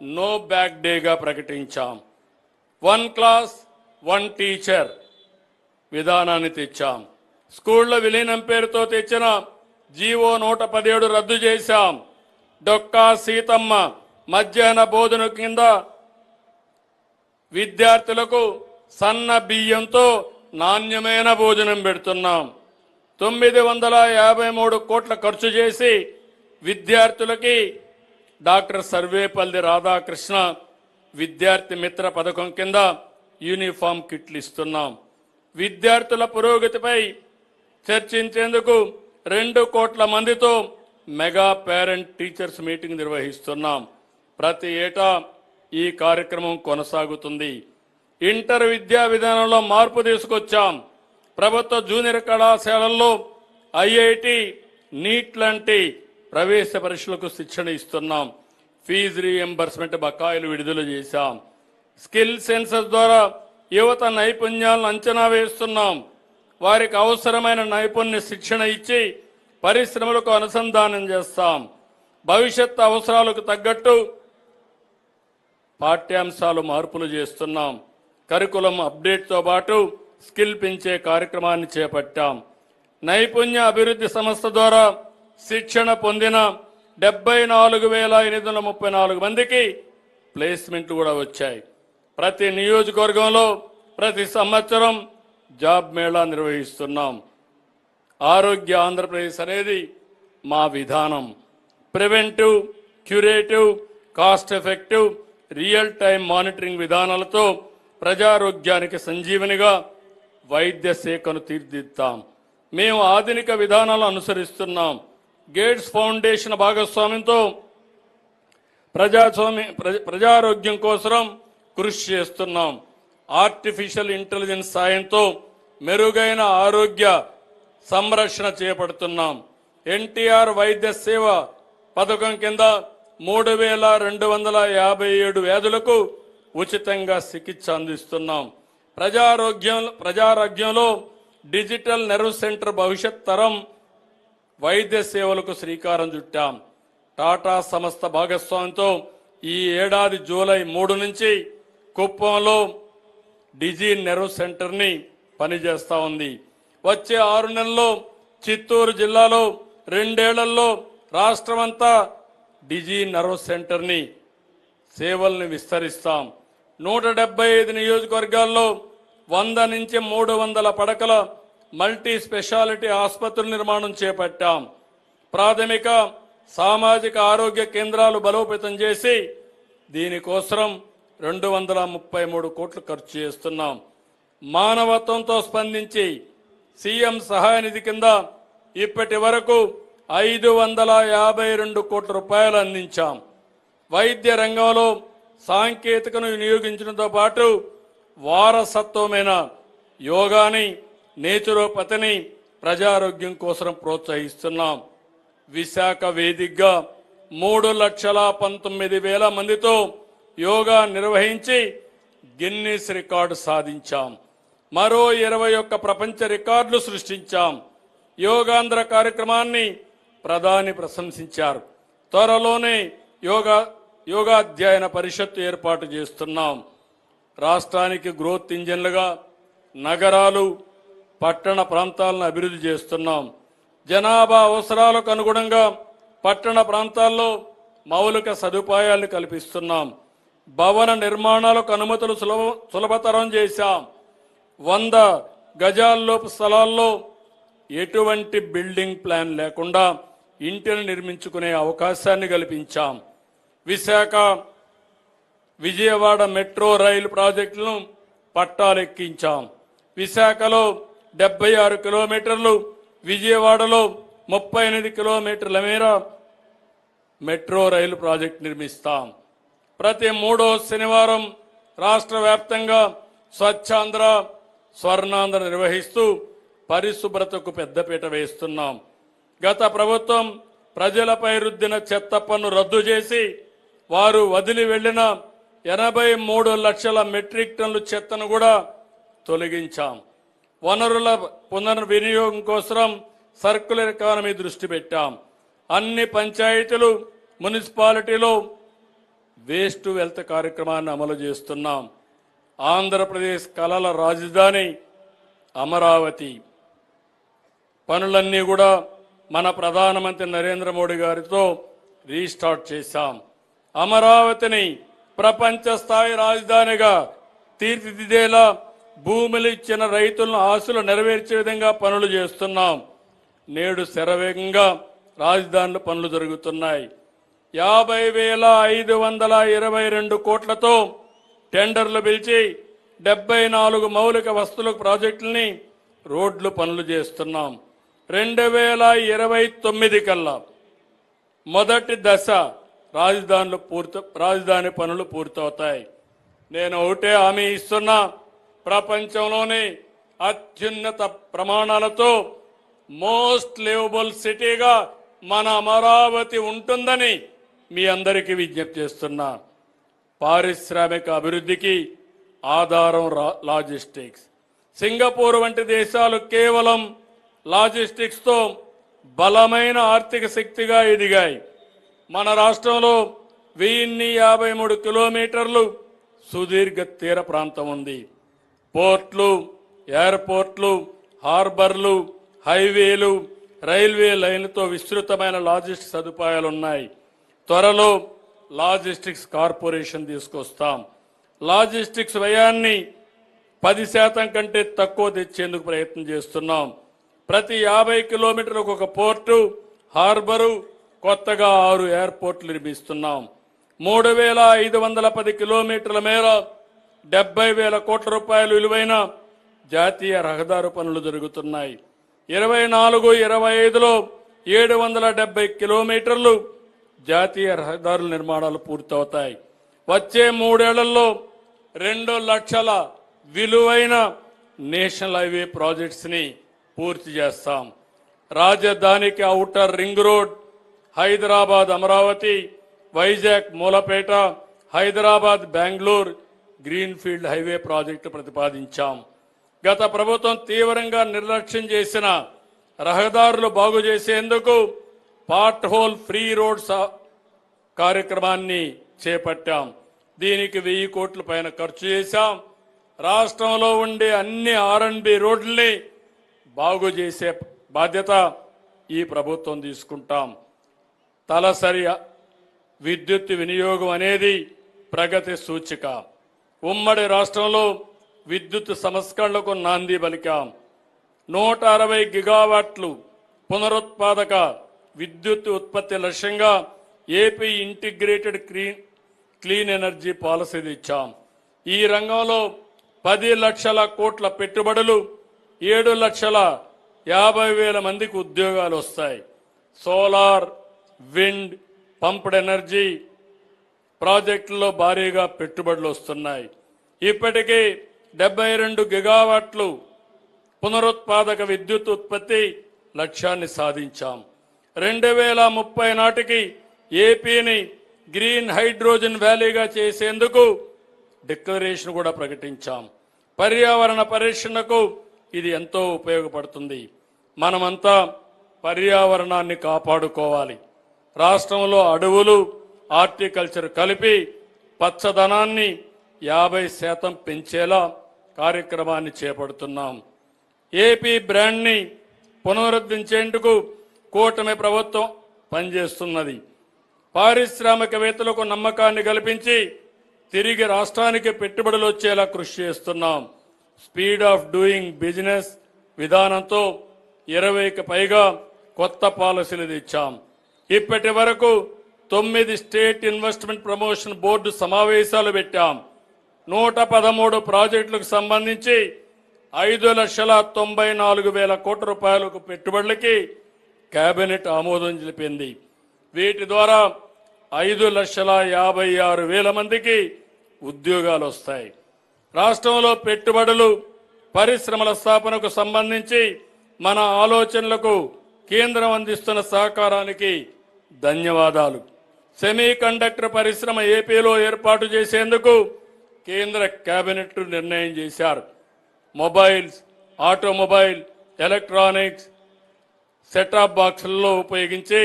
నో బ్యాక్ డేగా ప్రకటించాం. 1 క్లాస్ 1 టీచర్ విధానాన్ని తెచ్చాం. స్కూళ్ల విలీనం పేరుతో తెచ్చిన జీవో 117 రద్దు చేశాం. డొక్కా సీతమ్మ మధ్యాహ్న బోధన కింద విద్యార్థులకు సన్న బియ్యంతో నాణ్యమైన భోజనం పెడుతున్నాం. 953 కోట్ల ఖర్చు చేసి విద్యార్థులకి డాక్టర్ సర్వేపల్లి రాధాకృష్ణ విద్యార్థి మిత్ర పథకం కింద యూనిఫామ్ కిట్లు ఇస్తున్నాం. విద్యార్థుల పురోగతిపై చర్చించేందుకు 2 కోట్ల మందితో మెగా పేరెంట్ టీచర్స్ మీటింగ్ నిర్వహిస్తున్నాం. ప్రతి ఏటా ఈ కార్యక్రమం కొనసాగుతుంది. ఇంటర్ విద్యా విధానంలో మార్పు తీసుకొచ్చాం. ప్రభుత్వ జూనియర్ కళాశాలల్లో ఐఐటి, నీట్ లాంటి ప్రవేశ పరీక్షలకు శిక్షణ ఇస్తున్నాం. ఫీజు రీఎంబర్స్మెంట్ బకాయిలు విడుదల చేశాం. స్కిల్ సెన్సస్ ద్వారా యువత నైపుణ్యాలను అంచనా వేస్తున్నాం. వారికి అవసరమైన నైపుణ్య శిక్షణ ఇచ్చి పరిశ్రమలకు అనుసంధానం చేస్తాం. భవిష్యత్ అవసరాలకు తగ్గట్టు పాఠ్యాంశాలు మార్పులు చేస్తున్నాం. కరికులం అప్డేట్తో పాటు స్కిల్ పెంచే కార్యక్రమాన్ని చేపట్టాం. నైపుణ్య అభివృద్ధి సంస్థ ద్వారా శిక్షణ పొందిన 74,834 మందికి ప్లేస్మెంట్లు కూడా వచ్చాయి. ప్రతి నియోజకవర్గంలో ప్రతి సంవత్సరం జాబ్ మేళా నిర్వహిస్తున్నాం. ఆరోగ్య ఆంధ్రప్రదేశ్ అనేది మా విధానం. Preventive, curative, cost effective, real time monitoring విధానాలతో ప్రజారోగ్యానికి సంజీవనిగా వైద్య శాఖను తీర్చిదిద్దాం. మేము ఆధునిక విధానాలను అనుసరిస్తున్నాం. గేట్స్ ఫౌండేషన్ భాగస్వామ్యంతో ప్రజారోగ్యం కోసం కృషి చేస్తున్నాం. ఆర్టిఫిషియల్ ఇంటెలిజెన్స్ సాయంతో మెరుగైన ఆరోగ్య సంరక్షణ చేపడుతున్నాం. ఎన్టీఆర్ వైద్య సేవ పథకం కింద 3,257 వ్యాధులకు ఉచితంగా చికిత్స అందిస్తున్నాం. ప్రజారోగ్యంలో డిజిటల్ నెర్వ్ సెంటర్ భవిష్యత్ తరం వైద్య సేవలకు శ్రీకారం చుట్టాం. టాటా సంస్థ భాగస్వామ్యంతో ఈ ఏడాది జూలై 3 నుంచి కుప్పంలో డిజి నెర్వ్ సెంటర్ని పనిచేస్తా ఉంది. వచ్చే 6 నెలల్లో చిత్తూరు జిల్లాలో 2 ఏళ్లలో రాష్ట్రమంతా డిజి నెర్వ్ సెంటర్ని సేవల్ని విస్తరిస్తాం. 175 నియోజకవర్గాల్లో 100 నుంచి 300 పడకల మల్టీ స్పెషాలిటీ ఆసుపత్రుల నిర్మాణం చేపట్టాం. ప్రాథమిక సామాజిక ఆరోగ్య కేంద్రాలు బలోపేతం చేసి దీనికోసం 233 కోట్లు ఖర్చు చేస్తున్నాం. మానవత్వంతో స్పందించి సీఎం సహాయ నిధి కింద ఇప్పటి వరకు 552 కోట్ల రూపాయలు అందించాం. వైద్య రంగంలో సాంకేతికను వినియోగించడంతో పాటు వారసత్వమైన యోగాని, నేచురోపతిని ప్రజారోగ్యం కోసం ప్రోత్సహిస్తున్నాం. విశాఖ వేదికగా 3,19,000 మందితో యోగా నిర్వహించి గిన్నిస్ రికార్డు సాధించాం. మరో 21 ప్రపంచ రికార్డులు సృష్టించాం. యోగాంధ్ర కార్యక్రమాన్ని ప్రధాని ప్రశంసించారు. త్వరలోనే యోగాధ్యయన పరిషత్తు ఏర్పాటు చేస్తున్నాం. రాష్ట్రానికి గ్రోత్ ఇంజన్లుగా నగరాలు, పట్టణ ప్రాంతాలను అభివృద్ధి చేస్తున్నాం. జనాభా అవసరాలకు అనుగుణంగా పట్టణ ప్రాంతాల్లో మౌలిక సదుపాయాలను కల్పిస్తున్నాం. భవన నిర్మాణాలకు అనుమతులు సులభతరం చేశాం. 100 గజాల్లోపు స్థలాల్లో ఎటువంటి బిల్డింగ్ ప్లాన్ లేకుండా ఇంటిని నిర్మించుకునే అవకాశాన్ని కల్పించాం. విశాఖ విజయవాడ మెట్రో రైలు ప్రాజెక్టులను పట్టాలెక్కించాం. విశాఖలో 76 కిలోమీటర్లు, విజయవాడలో 38 కిలోమీటర్ల మేర మెట్రో రైలు ప్రాజెక్టు నిర్మిస్తాం. ప్రతి 3వ శనివారం రాష్ట్ర వ్యాప్తంగా స్వచ్ఛాంధ్ర, స్వర్ణాంధ్ర నిర్వహిస్తూ పరిశుభ్రతకు పెద్దపీట వేస్తున్నాం. గత ప్రభుత్వం ప్రజలపై రుద్దిన చెత్త పన్ను రద్దు చేసి వారు వదిలి వెళ్లిన 83 లక్షల మెట్రిక్ టన్నుల చెత్తను కూడా తొలగించాం. వనరుల పునర్వినియోగం కోసం సర్క్యులర్ ఎకానమీ దృష్టి పెట్టాం. అన్ని పంచాయతీలు, మున్సిపాలిటీలో వేస్ట్ టు వెల్త్ కార్యక్రమాన్ని అమలు చేస్తున్నాం. ఆంధ్రప్రదేశ్ కళల రాజధాని అమరావతి పనులన్నీ కూడా మన ప్రధానమంత్రి నరేంద్ర మోడీ గారితో రీస్టార్ట్ చేశాం. అమరావతిని ప్రపంచ స్థాయి రాజధానిగా తీర్చిదిద్దేలా భూములు ఇచ్చిన రైతులను ఆశలు నెరవేర్చే విధంగా పనులు చేస్తున్నాం. నేడు శరవేగంగా రాజధానిలో పనులు జరుగుతున్నాయి. 50,522 కోట్లతో టెండర్లు పిలిచి 74 మౌలిక వస్తువుల ప్రాజెక్టుల్ని రోడ్లు పనులు చేస్తున్నాం. 2029 కల్లా మొదటి దశ రాజధాని పనులు పూర్తవుతాయి. నేను ఒకటే హామీ ఇస్తున్నా, ప్రపంచంలోనే అత్యున్నత ప్రమాణాలతో మోస్ట్ లివబుల్ సిటీగా మన అమరావతి ఉంటుందని మీ అందరికీ విజ్ఞప్తి చేస్తున్నా. పారిశ్రామిక అభివృద్ధికి ఆధారం లాజిస్టిక్స్. సింగపూర్ వంటి దేశాలు కేవలం లాజిస్టిక్స్ తో బలమైన ఆర్థిక శక్తిగా ఎదిగాయి. మన రాష్ట్రంలో 1053 కిలోమీటర్లు సుదీర్ఘ తీర ప్రాంతం ఉంది. పోర్ట్లు, ఎయిర్పోర్ట్లు, హార్బర్లు, హైవేలు, రైల్వే లైన్లతో విస్తృతమైన లాజిస్టిక్స్ సదుపాయాలున్నాయి. త్వరలో లాజిస్టిక్స్ కార్పొరేషన్ తీసుకొస్తాం. లాజిస్టిక్స్ వ్యయాన్ని 10% కంటే తక్కువ తెచ్చేందుకు ప్రయత్నం చేస్తున్నాం. ప్రతి 50 కిలోమీటర్లకు ఒక పోర్టు, హార్బరు, కొత్తగా 6 ఎయిర్పోర్ట్లు నిర్మిస్తున్నాం. 3,510 కిలోమీటర్ల మేర 70,000 కోట్ల రూపాయలు విలువైన జాతీయ రహదారు పనులు జరుగుతున్నాయి. 24-25లో 770 కిలోమీటర్లు జాతీయ రహదారుల నిర్మాణాలు పూర్తవుతాయి. వచ్చే 3 ఏళ్లలో 2 లక్షల విలువైన నేషనల్ హైవే ప్రాజెక్ట్స్ ని పూర్తి చేస్తాం. రాజధానికి outer ring road, Hyderabad Amaravati, Vizag Mulapeta, Hyderabad Bengaluru greenfield highway project ప్రతిపాదించాం. గత ప్రభుత్వం తీవ్రంగా నిర్లక్ష్యం చేసిన రహదారులు బాగు చేసేందుకు పార్ట్ హోల్ ఫ్రీ రోడ్స్ కార్యక్రమాన్ని చేపట్టాం. దీనికి 1000 కోట్ల పైన ఖర్చు చేశాం. రాష్ట్రంలో ఉండే అన్ని R&B రోడ్లని బాగు చేసే బాధ్యత ఈ ప్రభుత్వం తీసుకుంటాం. తలసరి విద్యుత్ వినియోగం అనేది ప్రగతి సూచిక. ఉమ్మడి రాష్ట్రంలో విద్యుత్ సంస్కరణలకు నాంది పలికాం. 160 గిగావాట్లు పునరుత్పాదక విద్యుత్ ఉత్పత్తి లక్ష్యంగా AP integrated clean energy policy తెచ్చాం. ఈ రంగంలో 10 లక్షల కోట్ల పెట్టుబడులు, 7,50,000 మందికి ఉద్యోగాలు వస్తాయి. సోలార్, విండ్, పంప్డ్ ఎనర్జీ ప్రాజెక్టుల్లో భారీగా పెట్టుబడులు వస్తున్నాయి. ఇప్పటికీ 72 గిగావాట్లు పునరుత్పాదక విద్యుత్ ఉత్పత్తి లక్ష్యాన్ని సాధించాం. 2030 నాటికి ఏపీని గ్రీన్ హైడ్రోజన్ వ్యాలీగా చేసేందుకు డిక్లరేషన్ కూడా ప్రకటించాం. పర్యావరణ పరిరక్షణకు ఇది ఎంతో ఉపయోగపడుతుంది. మనమంతా పర్యావరణాన్ని కాపాడుకోవాలి. రాష్ట్రంలో అడవులు, హార్టికల్చర్ కలిపి పచ్చదనాన్ని 50% పెంచేలా కార్యక్రమాన్ని చేపడుతున్నాం. ఏపీ బ్రాండ్ని పునరుద్ధరించేందుకు కూటమి ప్రభుత్వం పనిచేస్తున్నది. పారిశ్రామికవేత్తలకు నమ్మకాన్ని కల్పించి తిరిగి రాష్ట్రానికి పెట్టుబడులు వచ్చేలా కృషి చేస్తున్నాం. స్పీడ్ ఆఫ్ డూయింగ్ బిజినెస్ విధానంతో 20కి పైగా కొత్త పాలసీలు తెచ్చాం. ఇప్పటి వరకు 9 స్టేట్ ఇన్వెస్ట్మెంట్ ప్రమోషన్ బోర్డు సమావేశాలు పెట్టాం. 113 ప్రాజెక్టులకు సంబంధించి 5,94,000 కోట్ల రూపాయలకు పెట్టుబడులకి కేబినెట్ ఆమోదం తెలిపింది. వీటి ద్వారా 5,56,000 మందికి ఉద్యోగాలు వస్తాయి. రాష్ట్రంలో పెట్టుబడులు, పరిశ్రమల స్థాపనకు సంబంధించి మన ఆలోచనలకు కేంద్రం అందిస్తున్న సహకారానికి ధన్యవాదాలు. సెమీ కండక్టర్ పరిశ్రమ ఏపీలో ఏర్పాటు చేసేందుకు కేంద్ర కేబినెట్ నిర్ణయం చేశారు. మొబైల్స్, ఆటోమొబైల్, ఎలక్ట్రానిక్స్, సెటాప్ బాక్సుల్లో ఉపయోగించే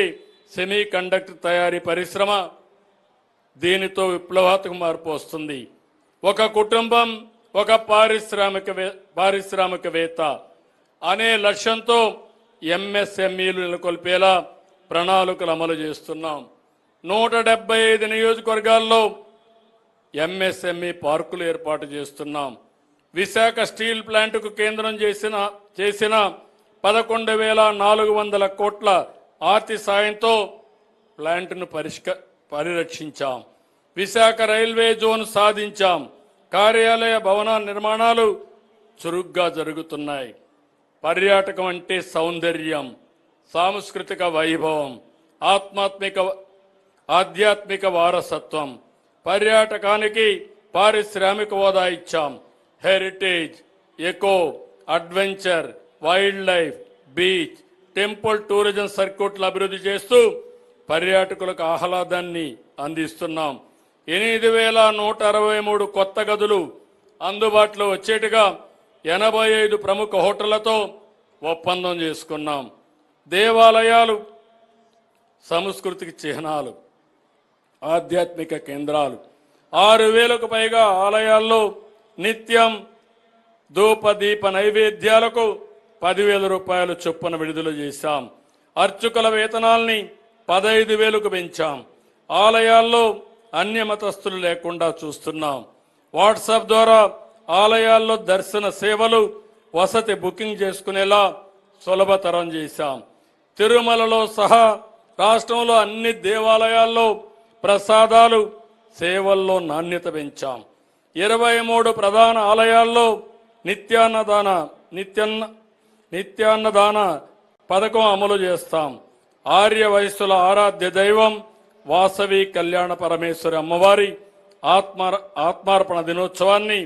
సెమీ కండక్టర్ తయారీ పరిశ్రమ దీనితో విప్లవాత్మక మార్పు వస్తుంది. ఒక కుటుంబం, ఒక పారిశ్రామికవేత్త అనే లక్ష్యంతో ఎంఎస్ఎంఈలు నెలకొల్పేలా ప్రణాళికలు అమలు చేస్తున్నాం. 175 నియోజకవర్గాల్లో ఎంఎస్ఎంఈ పార్కులు ఏర్పాటు చేస్తున్నాం. విశాఖ స్టీల్ ప్లాంట్కు కేంద్రం చేసిన 11,400 కోట్ల ఆర్థిక సాయంతో ప్లాంట్ను పరిరక్షించాం. విశాఖ రైల్వే జోన్ సాధించాం. కార్యాలయ భవన నిర్మాణాలు చురుగ్గా జరుగుతున్నాయి. పర్యాటకం అంటే సౌందర్యం, సాంస్కృతిక వైభవం, ఆధ్యాత్మిక వారసత్వం. పర్యాటకానికి పారిశ్రామిక హోదా ఇచ్చాం. Heritage, eco, adventure, wildlife, beach, temple tourism సర్క్యూట్లు అభివృద్ధి చేస్తూ పర్యాటకులకు ఆహ్లాదాన్ని అందిస్తున్నాం. 8,163 కొత్త గదులు అందుబాటులో వచ్చేట్టుగా 85 ప్రముఖ హోటళ్లతో ఒప్పందం చేసుకున్నాం. దేవాలయాలు సంస్కృతికి చిహ్నాలు, ఆధ్యాత్మిక కేంద్రాలు. 6,000కు పైగా ఆలయాల్లో నిత్యం ధూపదీప నైవేద్యాలకు 10,000 రూపాయలు చొప్పున విడుదల చేశాం. అర్చకుల వేతనాల్ని 15,000కు పెంచాం. ఆలయాల్లో అన్య మతస్థులు లేకుండా చూస్తున్నాం. వాట్సాప్ ద్వారా ఆలయాల్లో దర్శన సేవలు, వసతి బుకింగ్ చేసుకునేలా సులభతరం చేశాం. తిరుమలలో సహా రాష్ట్రంలో అన్ని దేవాలయాల్లో ప్రసాదాలు, సేవల్లో నాణ్యత పెంచాం. 23 ప్రధాన ఆలయాల్లో నిత్యాన్నదాన పథకం అమలు చేస్తాం. ఆర్య వయస్సుల ఆరాధ్య దైవం వాసవి కళ్యాణ పరమేశ్వరి అమ్మవారి ఆత్మార్పణ దినోత్సవాన్ని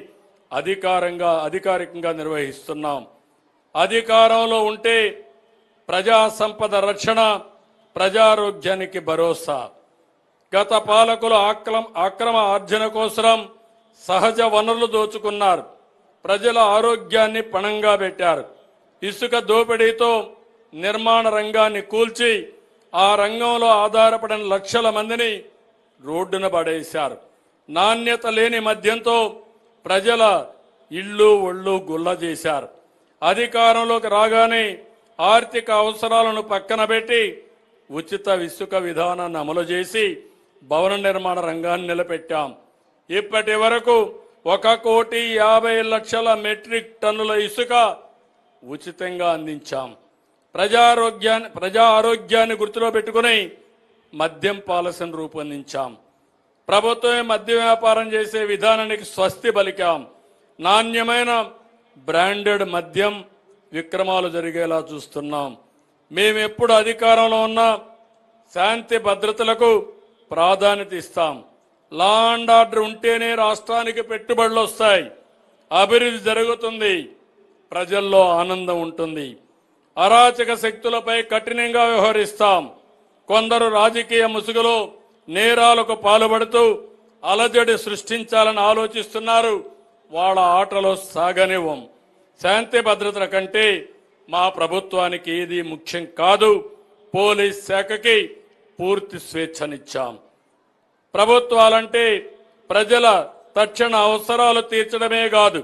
అధికారికంగా నిర్వహిస్తున్నాం. అధికారంలో ఉంటే ప్రజా సంపద రక్షణ, ప్రజారోగ్యానికి భరోసా. గత పాలకులు అక్రమ ఆర్జన కోసం సహజ వనరులు దోచుకున్నారు. ప్రజల ఆరోగ్యాన్ని పణంగా పెట్టారు. ఇసుక దోపిడీతో నిర్మాణ రంగాన్ని కూల్చి ఆ రంగంలో ఆధారపడిన లక్షల మందిని రోడ్డున పడేశారు. నాణ్యత లేని మద్యంతో ప్రజల ఇళ్ళు ఒళ్ళు గుల్ల చేశారు. అధికారంలోకి రాగానే ఆర్థిక అవసరాలను పక్కన పెట్టి ఉచిత ఇసుక విధానాన్ని అమలు చేసి భవన నిర్మాణ రంగాన్ని నిలబెట్టాం. ఇప్పటి వరకు 1,50,00,000 మెట్రిక్ టన్నుల ఇసుక ఉచితంగా అందించాం. ప్రజా ఆరోగ్యాన్ని గుర్తులో పెట్టుకుని మద్యం పాలసీని రూపొందించాం. ప్రభుత్వమే మద్యం వ్యాపారం చేసే విధానానికి స్వస్తి పలికాం. నాణ్యమైన బ్రాండెడ్ మద్యం విక్రమాలు జరిగేలా చూస్తున్నాం. మేమెప్పుడు అధికారంలో ఉన్నా శాంతి భద్రతలకు ప్రాధాన్యత ఇస్తాం. లా అండ్ ఆర్డర్ ఉంటేనే రాష్ట్రానికి పెట్టుబడులు వస్తాయి. అభివృద్ధి జరుగుతుంది, ప్రజల్లో ఆనందం ఉంటుంది. అరాచక శక్తులపై కఠినంగా వ్యవహరిస్తాం. కొందరు రాజకీయ ముసుగులో నేరాలకు పాల్పడుతూ అలజడి సృష్టించాలని ఆలోచిస్తున్నారు. వాళ్ళ ఆటలో సాగనివ్వం. శాంతి భద్రతల కంటే మా ప్రభుత్వానికి ఏది ముఖ్యం కాదు. పోలీస్ శాఖకి పూర్తి స్వేచ్ఛనిచ్చాం. ప్రభుత్వాలంటే ప్రజల తక్షణ అవసరాలు తీర్చడమే కాదు,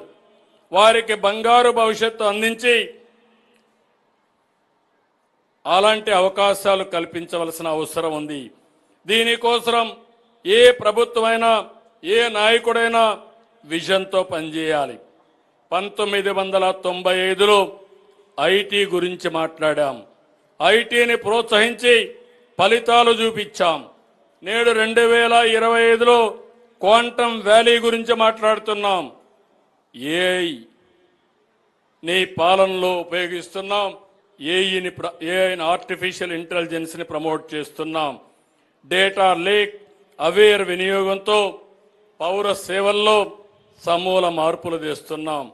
వారికి బంగారు భవిష్యత్తు అందించి అలాంటి అవకాశాలు కల్పించవలసిన అవసరం ఉంది. దీనికోసం ఏ ప్రభుత్వమైనా ఏ నాయకుడైనా విజన్తో పనిచేయాలి. 1995లో ఐటీ గురించి మాట్లాడాం. ఐటీని ప్రోత్సహించి ఫలితాలు చూపించాం. నేడు 2025లో క్వాంటమ్ వ్యాలీ గురించి మాట్లాడుతున్నాం. ఏఐ ని పాలనలో ఉపయోగిస్తున్నాం. ఏఐని ఆర్టిఫిషియల్ ఇంటెలిజెన్స్ని ప్రమోట్ చేస్తున్నాం. డేటా లేక్ అవేర్ వినియోగంతో పౌర సేవల్లో సమూల మార్పులు తెస్తున్నాం.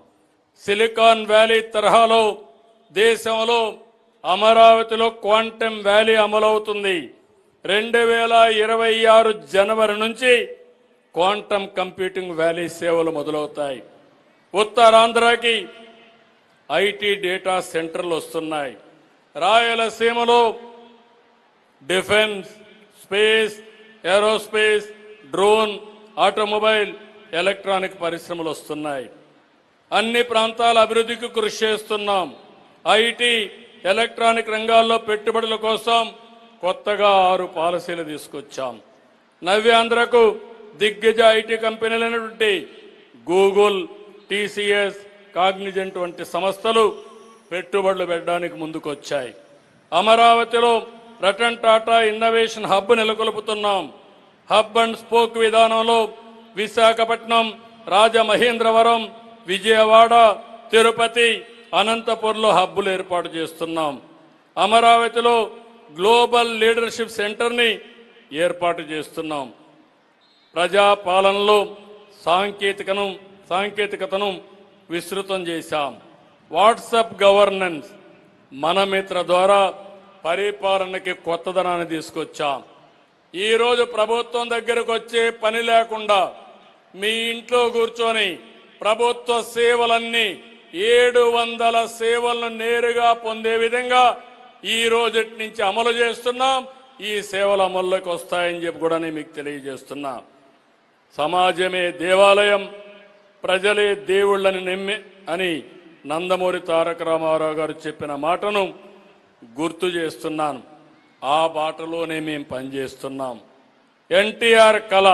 సిలికాన్ వ్యాలీ తరహాలో దేశంలో అమరావతిలో క్వాంటమ్ వ్యాలీ అమలవుతుంది. 2026 జనవరి నుంచి క్వాంటమ్ కంప్యూటింగ్ వ్యాలీ సేవలు మొదలవుతాయి. ఉత్తరాంధ్రకి ఐటీ డేటా సెంటర్లు వస్తున్నాయి. రాయలసీమలో defence, space, aerospace, drone, automobile, electronic పరిశ్రమలు వస్తున్నాయి. అన్ని ప్రాంతాల అభివృద్ధికి కృషి చేస్తున్నాం. ఐటీ, ఎలక్ట్రానిక్ రంగాల్లో పెట్టుబడుల కోసం కొత్తగా 6 పాలసీలు తీసుకొచ్చాం. నవ్యాంధ్రకు దిగ్గజ ఐటీ కంపెనీలైనటువంటి గూగుల్, టీసీఎస్, కాగ్నిజెంట్ వంటి సంస్థలు పెట్టుబడులు పెట్టడానికి ముందుకొచ్చాయి. అమరావతిలో రతన్ టాటా ఇన్నోవేషన్ హబ్ నెలకొల్పుతున్నాం. హబ్ అండ్ స్పోక్ విధానంలో విశాఖపట్నం, రాజమహేంద్రవరం, విజయవాడ, తిరుపతి, అనంతపురంలో హబ్బులు ఏర్పాటు చేస్తున్నాం. అమరావతిలో గ్లోబల్ లీడర్షిప్ సెంటర్ని ఏర్పాటు చేస్తున్నాం. ప్రజాపాలనలో సాంకేతికతను విస్తృతం చేశాం. వాట్సాప్ గవర్నెన్స్ మనమిత్ర ద్వారా పరిపాలనకి కొత్తదనాన్ని తీసుకొచ్చాం. ఈరోజు ప్రభుత్వం దగ్గరకు వచ్చే పని లేకుండా మీ ఇంట్లో కూర్చొని ప్రభుత్వ సేవలన్నీ 700 సేవలను నేరుగా పొందే విధంగా ఈ రోజు నుంచి అమలు చేస్తున్నాం. ఈ సేవలు అమల్లోకి వస్తాయని చెప్పి కూడా నేను మీకు తెలియజేస్తున్నా. సమాజమే దేవాలయం, ప్రజలే దేవుళ్ళని నమ్మి అని నందమూరి తారక రామారావు గారు చెప్పిన మాటను గుర్తు చేస్తున్నాను. ఆ బాటలోనే మేము పనిచేస్తున్నాం. ఎన్టీఆర్ కళ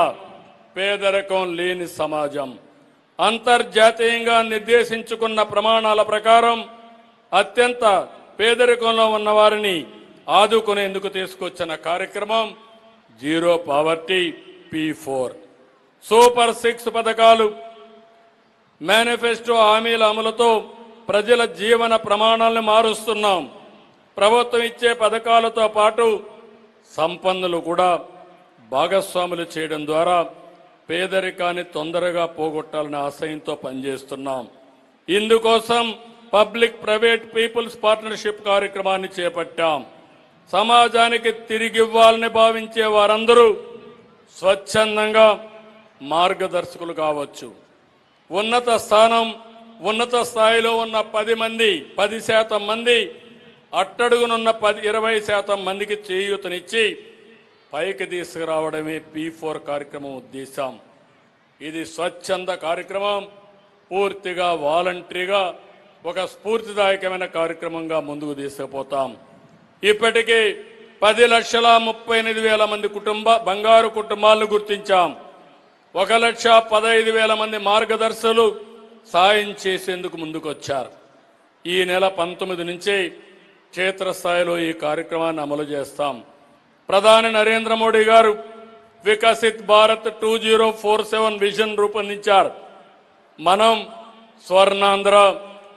పేదరికం లేని సమాజం. అంతర్జాతీయంగా నిర్దేశించుకున్న ప్రమాణాల ప్రకారం అత్యంత పేదరికంలో ఉన్న వారిని ఆదుకునేందుకు తీసుకొచ్చిన కార్యక్రమం జీరో పావర్టీ P4. సూపర్ 6 పథకాలు, మేనిఫెస్టో హామీల అమలుతో ప్రజల జీవన ప్రమాణాలను మారుస్తున్నాం. ప్రభుత్వం ఇచ్చే పథకాలతో పాటు సంపన్నులు కూడా భాగస్వాములు చేయడం ద్వారా పేదరికాన్ని తొందరగా పోగొట్టాలనే ఆశయంతో పనిచేస్తున్నాం. ఇందుకోసం పబ్లిక్ ప్రైవేట్ పీపుల్స్ పార్ట్నర్షిప్ కార్యక్రమాన్ని చేపట్టాం. సమాజానికి తిరిగివ్వాలని భావించే వారందరూ స్వచ్ఛందంగా మార్గదర్శకులు కావచ్చు. ఉన్నత స్థాయిలో ఉన్న 10% మంది అట్టడుగునున్న 20% మందికి చేయూతనిచ్చి పైకి తీసుకురావడమే P4 కార్యక్రమం ఉద్దేశం. ఇది స్వచ్ఛంద కార్యక్రమం. పూర్తిగా వాలంటరీగా ఒక స్ఫూర్తిదాయకమైన కార్యక్రమంగా ముందుకు తీసుకుపోతాం. ఇప్పటికే 10,38,000 మంది బంగారు కుటుంబాలను గుర్తించాం. 1,15,000 మంది మార్గదర్శకులు సాయం చేసేందుకు ముందుకొచ్చారు. ఈ నెల 19 నుంచి క్షేత్రస్థాయిలో ఈ కార్యక్రమాన్ని అమలు చేస్తాం. ప్రధాని నరేంద్ర మోడీ గారు వికసిత్ భారత్ 2047 విజన్ రూపొందించారు. మనం స్వర్ణాంధ్ర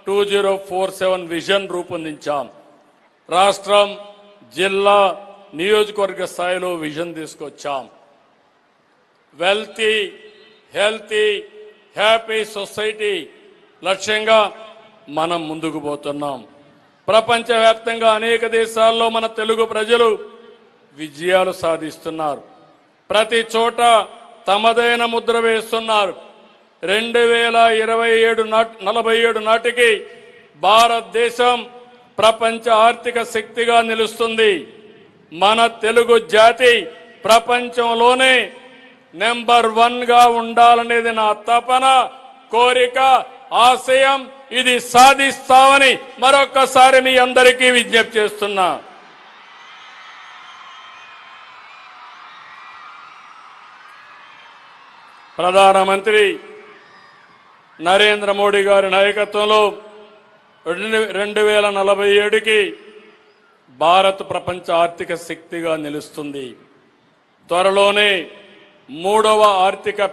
2047 విజన్ రూపొందించాం. రాష్ట్రం, జిల్లా, నియోజకవర్గ స్థాయిలో విజన్ తీసుకొచ్చాం. వెల్తీ, హెల్తీ, హ్యాపీ సొసైటీ లక్ష్యంగా మనం ముందుకు పోతున్నాం. ప్రపంచవ్యాప్తంగా అనేక దేశాల్లో మన తెలుగు ప్రజలు విజయాలు సాధిస్తున్నారు. ప్రతి చోట తమదైన ముద్ర వేస్తున్నారు. 2047 నాటికి భారతదేశం ప్రపంచ ఆర్థిక శక్తిగా నిలుస్తుంది. మన తెలుగు జాతి ప్రపంచంలోనే నెంబర్ 1 గా ఉండాలనేది నా తపన, కోరిక, ఆశయం. ఇది సాధిస్తామని మరొక్కసారి మీ అందరికీ విజ్ఞప్తి చేస్తున్నా. ప్రధానమంత్రి నరేంద్ర మోడీ గారి నాయకత్వంలో 2047కి భారత్ ప్రపంచ ఆర్థిక శక్తిగా నిలుస్తుంది. త్వరలోనే 3వ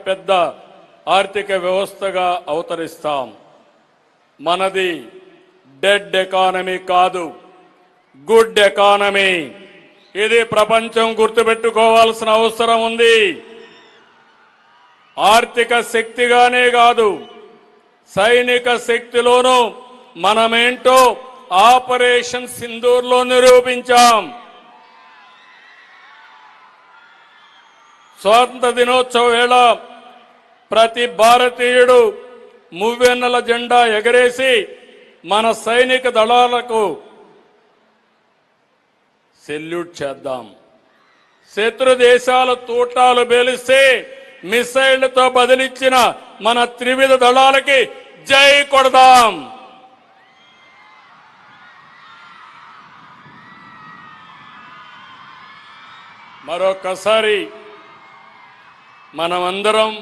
పెద్ద ఆర్థిక వ్యవస్థగా అవతరిస్తాం. మనది డెడ్ ఎకానమీ కాదు, గుడ్ ఎకానమీ. ఇది ప్రపంచం గుర్తుపెట్టుకోవాల్సిన అవసరం ఉంది. ఆర్థిక శక్తిగానే కాదు, సైనిక శక్తిలోనూ మనమేంటో ఆపరేషన్ సింధూర్లో నిరూపించాం. స్వాతంత్ర దినోత్సవ వేళ ప్రతి భారతీయుడు మువ్వెన్నెల జెండా ఎగరేసి మన సైనిక దళాలకు సెల్యూట్ చేద్దాం. శత్రు దేశాల తూటాలు బేలిస్తే మిసైళ్లతో బదిలిచ్చిన మన త్రివిధ దళాలకి జై కొడదాం. మరొకసారి మనమందరం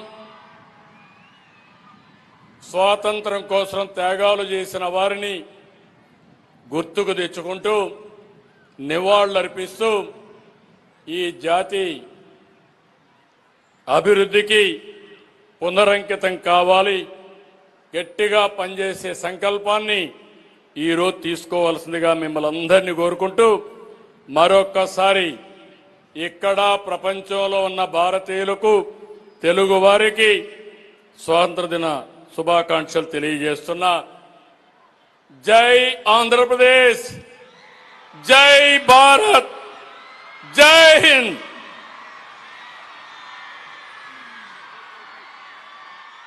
స్వాతంత్రం కోసం త్యాగాలు చేసిన వారిని గుర్తుకు తెచ్చుకుంటూ నివాళులర్పిస్తూ ఈ జాతి అభివృద్ధికి పునరంకితం కావాలి, గట్టిగా పనిచేసే సంకల్పాన్ని ఈరోజు తీసుకోవాల్సిందిగా మిమ్మల్ని అందరినీ కోరుకుంటూ మరొక్కసారి ఇక్కడ ప్రపంచంలో ఉన్న భారతీయులకు, తెలుగు వారికి స్వాతంత్ర దిన శుభాకాంక్షలు తెలియజేస్తున్నా. జై ఆంధ్రప్రదేశ్, జై భారత్, జై Hind.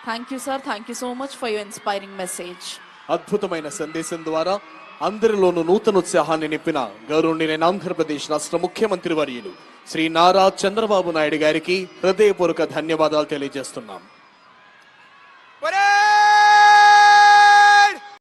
Thank you, sir. Thank you so much for your inspiring message. అద్భుతమైన సందేశం ద్వారా అందరిలోనూ నూతనోత్సాహాన్ని నింపిన గౌరవనీయులైన ఆంధ్రప్రదేశ్ రాష్ట్ర ముఖ్యమంత్రి వర్యులు శ్రీ నారా చంద్రబాబు నాయుడు గారికి హృదయపూర్వక ధన్యవాదాలు తెలియజేస్తున్నాం.